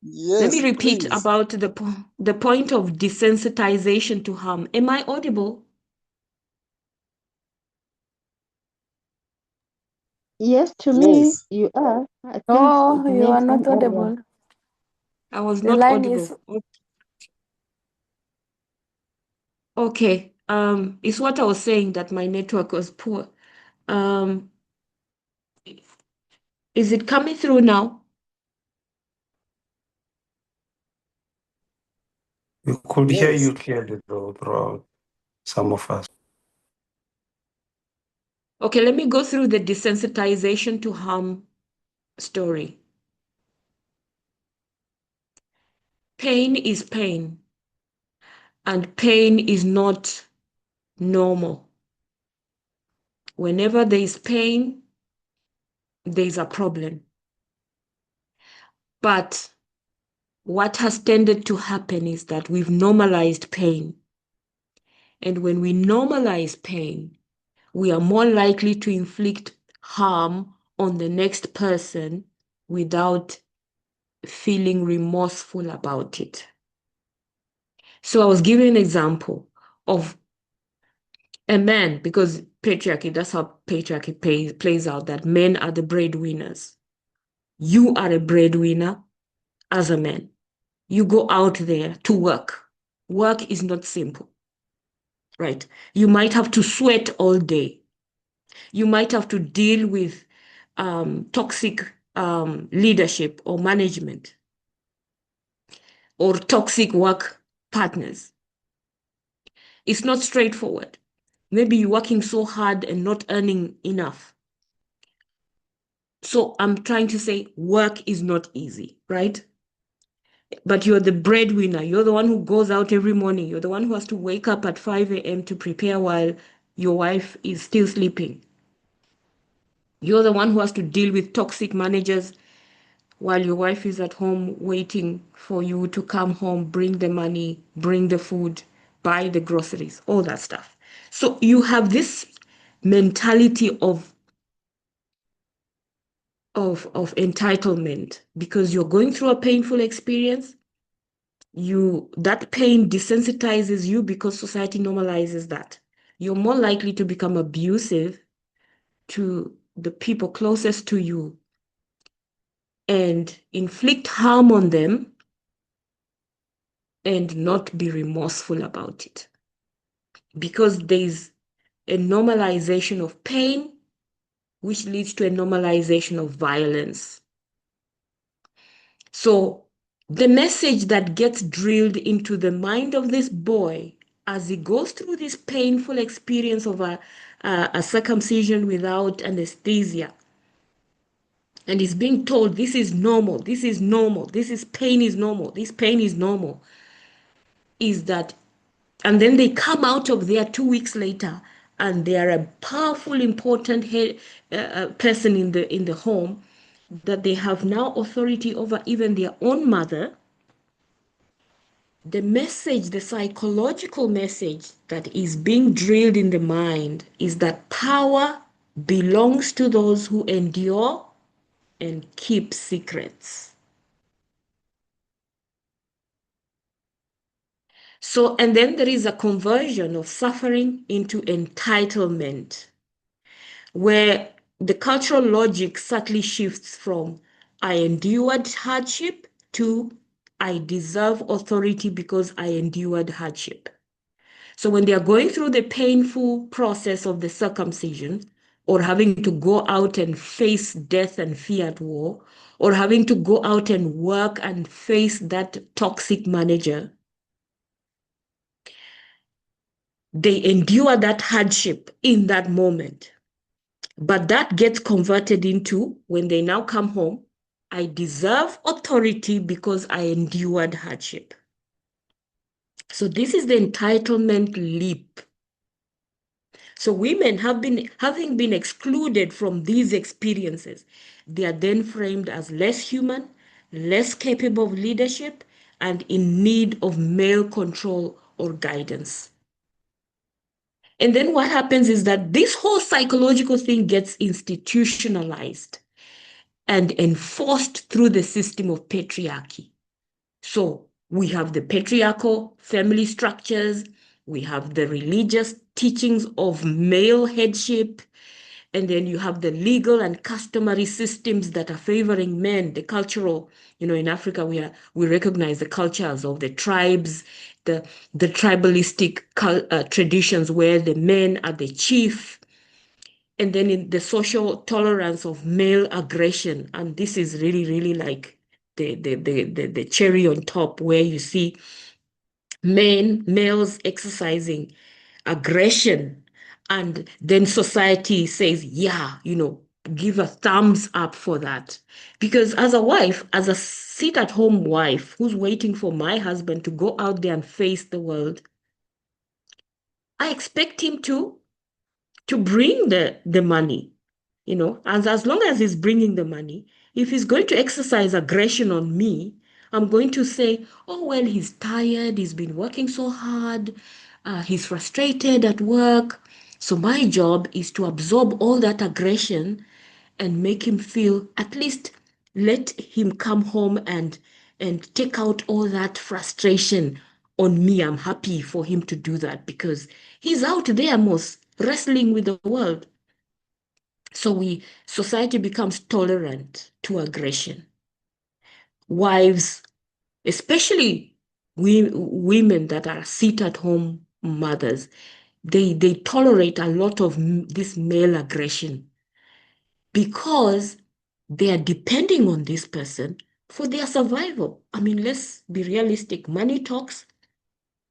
F: Yes,
B: Let me repeat
F: please.
B: about the point of desensitization to harm. Am I audible?
C: Yes, to me,
F: Yes.
C: you are. I think
G: No,
C: it
G: you are
C: needs
G: not
C: some other.
G: audible.
B: I was
G: The
B: not
G: line
B: audible.
G: is
B: Okay. It's what I was saying, that my network was poor. Um, is it coming through now?
H: We could hear
F: Yes.
H: you clearly though, throughout some of us.
B: Okay, let me go through the desensitization to harm story. Pain is pain, and pain is not normal. Whenever there is pain, there is a problem. But what has tended to happen is that we've normalized pain. And when we normalize pain, we are more likely to inflict harm on the next person without feeling remorseful about it. So I was giving an example of a man, because patriarchy, that's how patriarchy plays out, that men are the breadwinners. You are a breadwinner as a man. You go out there to work. Work is not simple, right? You might have to sweat all day. You might have to deal with toxic leadership or management or toxic work partners. It's not straightforward. Maybe you're working so hard and not earning enough. So I'm trying to say work is not easy, right? But you're the breadwinner. You're the one who goes out every morning. You're the one who has to wake up at 5 a.m. to prepare while your wife is still sleeping. You're the one who has to deal with toxic managers while your wife is at home waiting for you to come home, bring the money, bring the food, buy the groceries, all that stuff. So you have this mentality of entitlement because you're going through a painful experience. That pain desensitizes you because society normalizes that. You're more likely to become abusive to the people closest to you and inflict harm on them and not be remorseful about it. Because there's a normalization of pain, which leads to a normalization of violence. So the message that gets drilled into the mind of this boy as he goes through this painful experience of a circumcision without anesthesia, and he's being told this is normal, this is normal, pain is normal, this pain is normal, is that, and then they come out of there 2 weeks later and they are a powerful, important person in the home, that they have now authority over even their own mother. The message, the psychological message that is being drilled in the mind is that power belongs to those who endure and keep secrets. So, and then there is a conversion of suffering into entitlement, where the cultural logic subtly shifts from I endured hardship to I deserve authority because I endured hardship. So when they are going through the painful process of the circumcision, or having to go out and face death and fear at war, or having to go out and work and face that toxic manager, they endure that hardship in that moment. But that gets converted into, when they now come home, I deserve authority because I endured hardship. So this is the entitlement leap. So women having been excluded from these experiences, they are then framed as less human, less capable of leadership, and in need of male control or guidance. And then what happens is that this whole psychological thing gets institutionalized and enforced through the system of patriarchy. So we have the patriarchal family structures, we have the religious teachings of male headship, and then you have the legal and customary systems that are favoring men, the cultural, in Africa, we recognize the cultures of the tribes, the tribalistic traditions where the men are the chief, and then in the social tolerance of male aggression. And this is really, really like the cherry on top, where you see males exercising aggression, and then society says, yeah, give a thumbs up for that. Because as a wife, as a sit-at-home wife who's waiting for my husband to go out there and face the world, I expect him to bring the money, and as long as he's bringing the money, if he's going to exercise aggression on me, I'm going to say, oh, well, he's tired, he's been working so hard, he's frustrated at work. So my job is to absorb all that aggression and make him feel at least let him come home and take out all that frustration on me. I'm happy for him to do that because he's out there most wrestling with the world. So society becomes tolerant to aggression. Wives, especially women that are sit-at-home mothers, they tolerate a lot of this male aggression because they are depending on this person for their survival. I mean, let's be realistic. Money talks.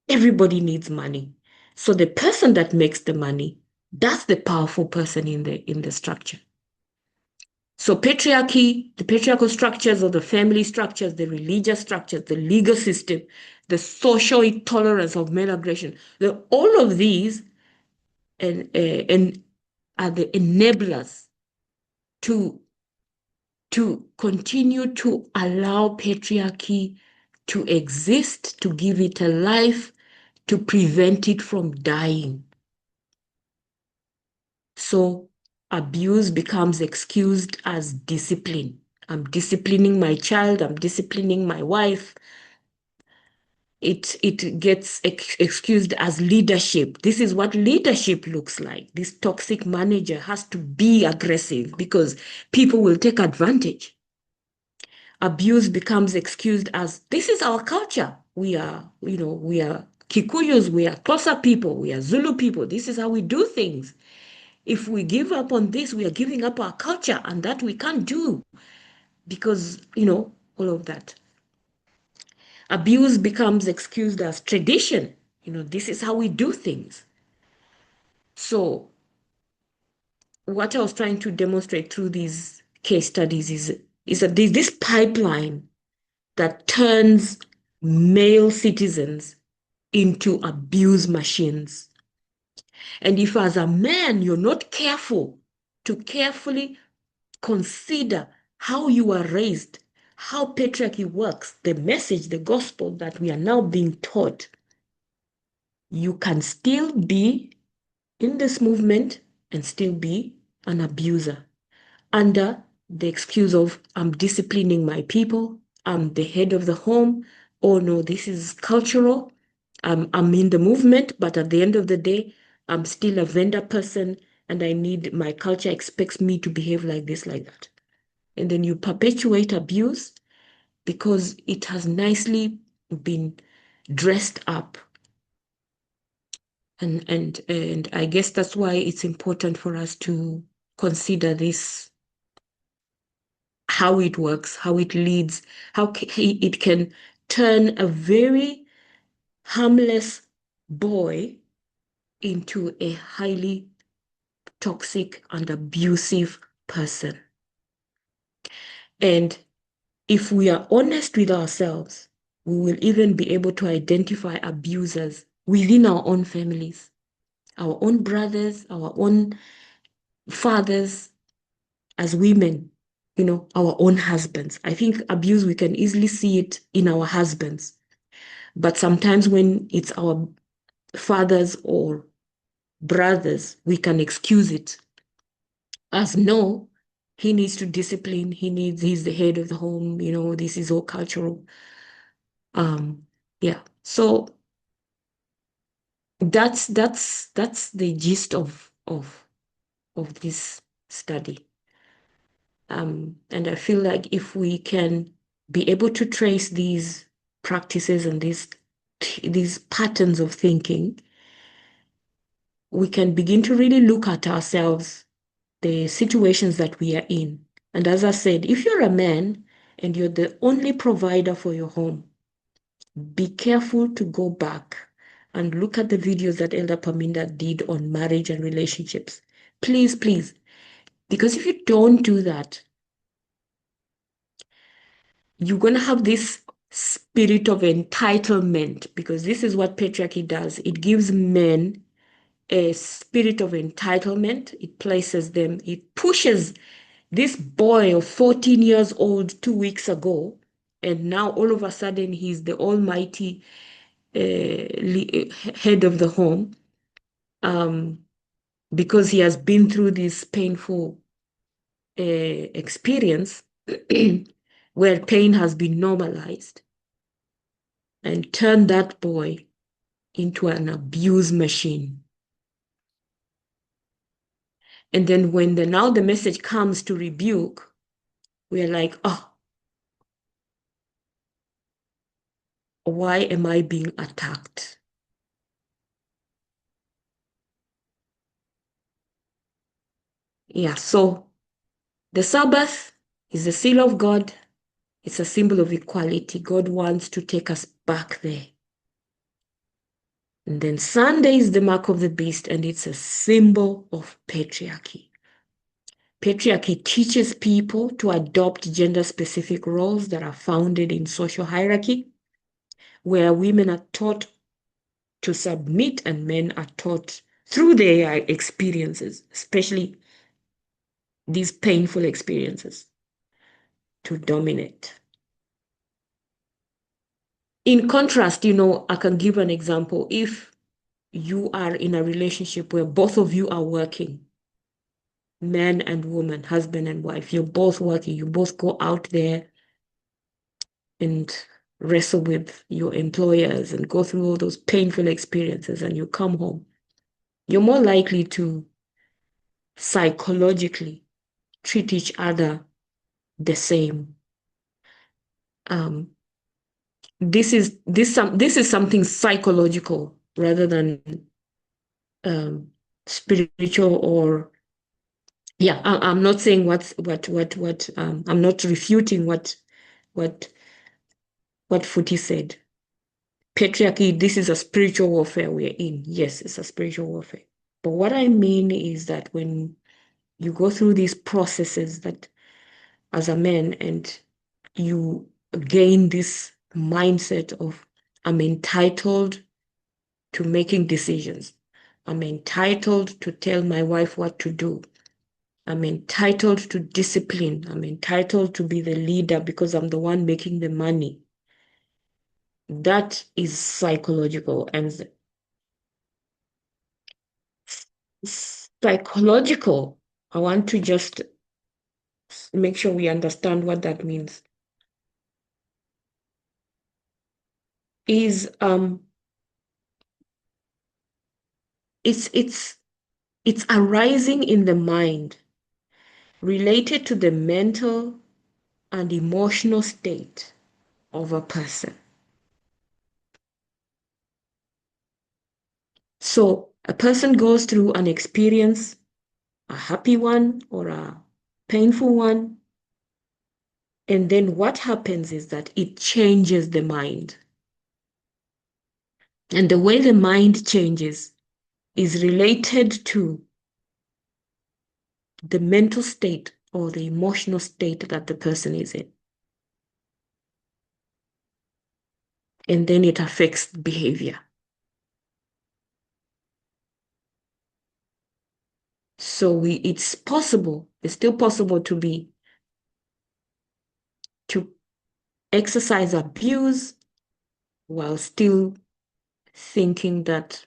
B: Everybody needs money. So the person that makes the money, that's the powerful person in the structure. So patriarchy, the patriarchal structures of the family structures, the religious structures, the legal system, the social intolerance of male aggression, all of these and are the enablers to continue to allow patriarchy to exist, to give it a life, to prevent it from dying. So abuse becomes excused as discipline. I'm disciplining my child, I'm disciplining my wife. It gets excused as leadership. This is what leadership looks like. This toxic manager has to be aggressive because people will take advantage. Abuse becomes excused as this is our culture. We are Kikuyus, we are Xhosa people, we are Zulu people. This is how we do things. If we give up on this, we are giving up our culture, and that we can't do because, all of that. Abuse becomes excused as tradition. This is how we do things. So what I was trying to demonstrate through these case studies is that there's this pipeline that turns male citizens into abuse machines. And if as a man you're not careful to carefully consider how you are raised, how patriarchy works, the message, the gospel that we are now being taught, you can still be in this movement and still be an abuser under the excuse of I'm disciplining my people, I'm the head of the home, oh no, this is cultural, I'm in the movement, but at the end of the day, I'm still a vendor person and my culture expects me to behave like this, like that. And then you perpetuate abuse because it has nicely been dressed up. And I guess that's why it's important for us to consider this, how it works, how it leads, how it can turn a very harmless boy into a highly toxic and abusive person. And if we are honest with ourselves, we will even be able to identify abusers within our own families, our own brothers, our own fathers, as women, our own husbands. I think abuse, we can easily see it in our husbands. But sometimes when it's our fathers or brothers, we can excuse it as no, he needs to discipline, he's the head of the home, this is all cultural. Yeah. So that's the gist of this study. And I feel like if we can be able to trace these practices and these patterns of thinking, we can begin to really look at ourselves, the situations that we are in. And as I said, if you're a man and you're the only provider for your home, be careful to go back and look at the videos that Elder Paminda did on marriage and relationships. Please, please. Because if you don't do that, you're going to have this spirit of entitlement, because this is what patriarchy does. It gives men a spirit of entitlement. It places them, it pushes this boy of 14 years old 2 weeks ago, and now all of a sudden he's the almighty head of the home, because he has been through this painful experience. where pain has been normalized, and turn that boy into an abuse machine. And then when now the message comes to rebuke, we're like, oh, why am I being attacked? Yeah, so the Sabbath is the seal of God. It's a symbol of equality. God wants to take us back there. And then Sunday is the mark of the beast, and it's a symbol of patriarchy. Patriarchy teaches people to adopt gender-specific roles that are founded in social hierarchy, where women are taught to submit and men are taught through their experiences, especially these painful experiences, to dominate. In contrast, I can give an example. If you are in a relationship where both of you are working, man and woman, husband and wife, you're both working, you both go out there and wrestle with your employers and go through all those painful experiences, and you come home, you're more likely to psychologically treat each other the same. This is something psychological rather than spiritual, or I'm not saying what I'm not refuting what Footy said. Patriarchy, this is a spiritual warfare we're in. Yes, it's a spiritual warfare. But what I mean is that when you go through these processes that as a man, and you gain this mindset of, I'm entitled to making decisions. I'm entitled to tell my wife what to do. I'm entitled to discipline. I'm entitled to be the leader because I'm the one making the money. That is psychological. And psychological, I want to just make sure we understand what that means. Is it's arising in the mind related to the mental and emotional state of a person. So a person goes through an experience, a happy one or a painful one, and then what happens is that it changes the mind. And the way the mind changes is related to the mental state or the emotional state that the person is in. And then it affects behavior. So it's still possible to exercise abuse while still thinking that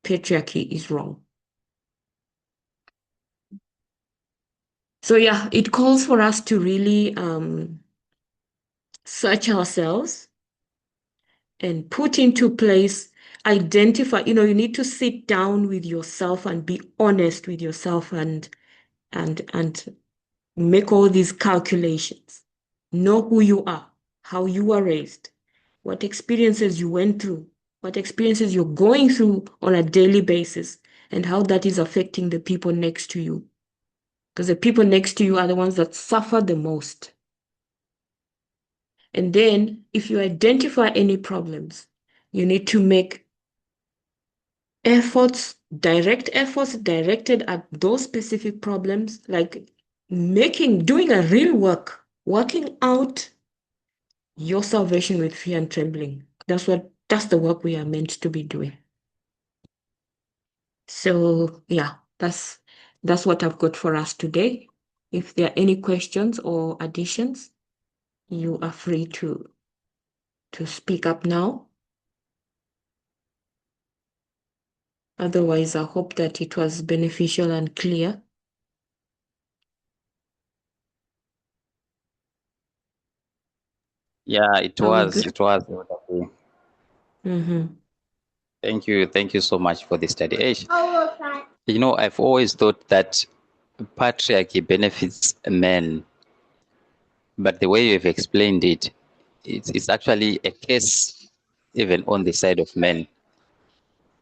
B: patriarchy is wrong. So yeah, it calls for us to really search ourselves and put into place, identify, you need to sit down with yourself and be honest with yourself and make all these calculations. Know who you are, how you were raised, what experiences you went through, what experiences you're going through on a daily basis, and how that is affecting the people next to you. Because the people next to you are the ones that suffer the most. And then if you identify any problems, you need to make direct efforts directed at those specific problems, like doing a real working out your salvation with fear and trembling. That's the work we are meant to be doing. So yeah, that's what I've got for us today. If there are any questions or additions, you are free to speak up now. Otherwise, I hope that it was beneficial and clear.
E: Yeah, it
B: Are we
E: was.
B: good?
E: It was. Wonderful.
B: Mm-hmm.
E: Thank you. Thank you so much for the study. You know, I've always thought that patriarchy benefits men, but the way you've explained it, it's actually a case even on the side of men.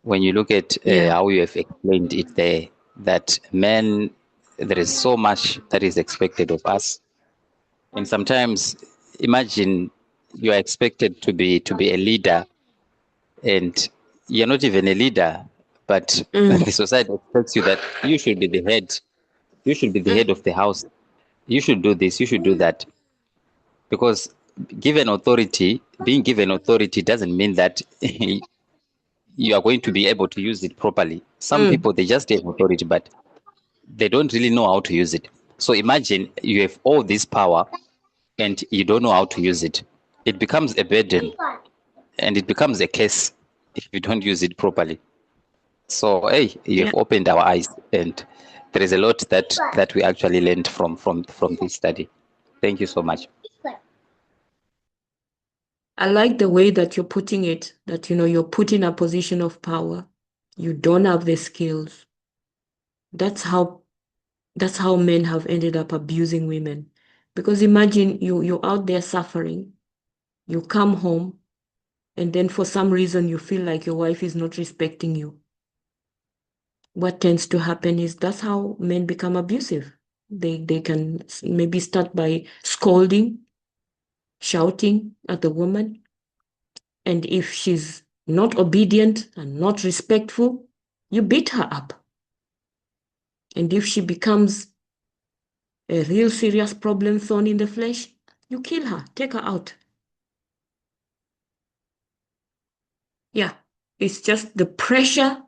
E: When you look at
B: Yeah.
E: how you have explained it there, that men, there is so much that is expected of us. And sometimes imagine you are expected to be a leader, and you're not even a leader, but the society expects you that you should be the head. You should be the head of the house. You should do this, you should do that. Because being given authority doesn't mean that you are going to be able to use it properly. Some people, they just have authority, but they don't really know how to use it. So imagine you have all this power and you don't know how to use it. It becomes a burden and it becomes a curse if you don't use it properly. So, hey, you
B: Yeah.
E: have opened our eyes, and there is a lot that we actually learned from this study. Thank you so much.
B: I like the way that you're putting it, that, you're put in a position of power. You don't have the skills. That's how men have ended up abusing women. Because imagine you're out there suffering, you come home, and then for some reason you feel like your wife is not respecting you. What tends to happen is that's how men become abusive. They can maybe start by scolding, shouting at the woman. And if she's not obedient and not respectful, you beat her up. And if she becomes a real serious problem thorn in the flesh, you kill her, take her out. Yeah, it's just the pressure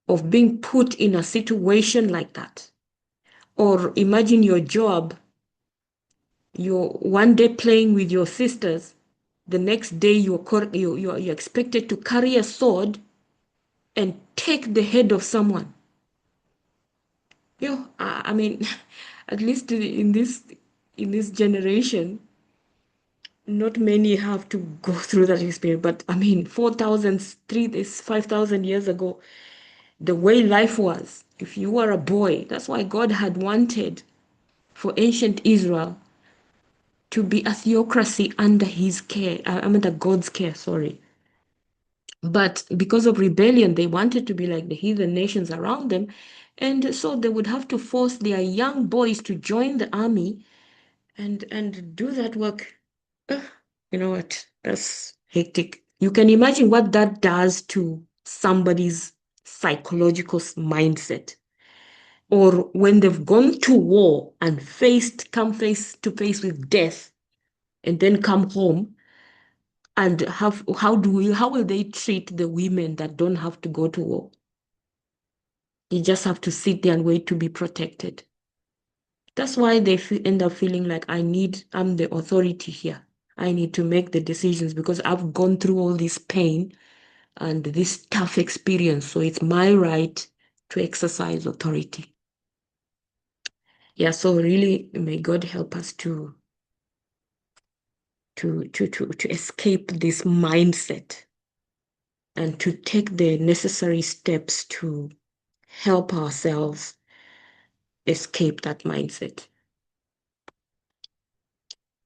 B: of being put in a situation like that. Or imagine your job, you're one day playing with your sisters, the next day you're expected to carry a sword and take the head of someone. I mean, at least in this generation, not many have to go through that experience. But I mean, 5,000 years ago, the way life was, if you were a boy, that's why God had wanted for ancient Israel to be a theocracy under his care, under God's care, sorry. But because of rebellion, they wanted to be like the heathen nations around them. And so they would have to force their young boys to join the army and do that work. Ugh, you know what? That's hectic. You can imagine what that does to somebody's psychological mindset. Or when they've gone to war and come face to face with death and then come home, and how will they treat the women that don't have to go to war? You just have to sit there and wait to be protected. That's why they end up feeling like I'm the authority here. I need to make the decisions because I've gone through all this pain and this tough experience. So it's my right to exercise authority. Yeah, so really may God help us to escape this mindset and to take the necessary steps to help ourselves escape that mindset.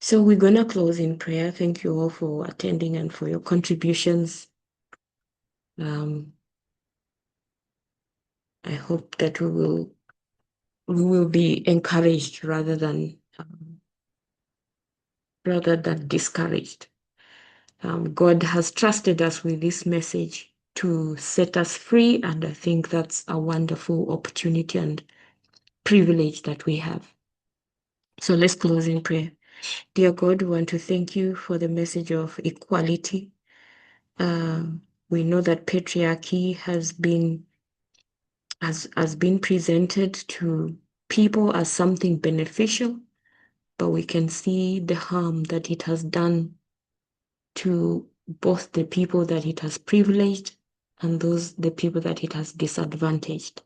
B: So we're going to close in prayer. Thank you all for attending and for your contributions. I hope that we will be encouraged rather than discouraged. God has trusted us with this message to set us free, and I think that's a wonderful opportunity and privilege that we have. So let's close in prayer. Dear God, we want to thank you for the message of equality. We know that patriarchy has been presented to people as something beneficial, but we can see the harm that it has done to both the people that it has privileged and the people that it has disadvantaged.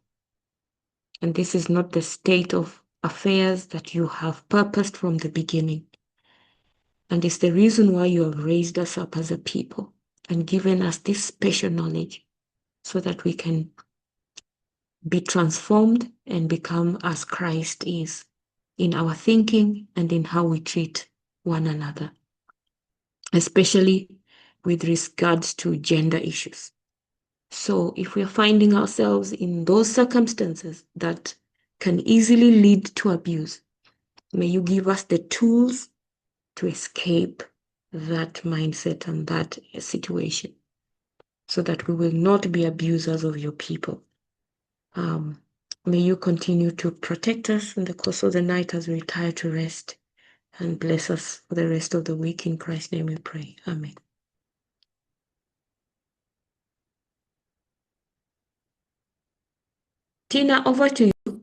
B: And this is not the state of affairs that you have purposed from the beginning. And it's the reason why you have raised us up as a people and given us this special knowledge so that we can be transformed and become as Christ is in our thinking and in how we treat one another, especially with regards to gender issues. So if we are finding ourselves in those circumstances that can easily lead to abuse, may you give us the tools to escape that mindset and that situation so that we will not be abusers of your people. May you continue to protect us in the course of the night as we retire to rest, and bless us for the rest of the week. In Christ's name we pray. Amen. Tina, over to you.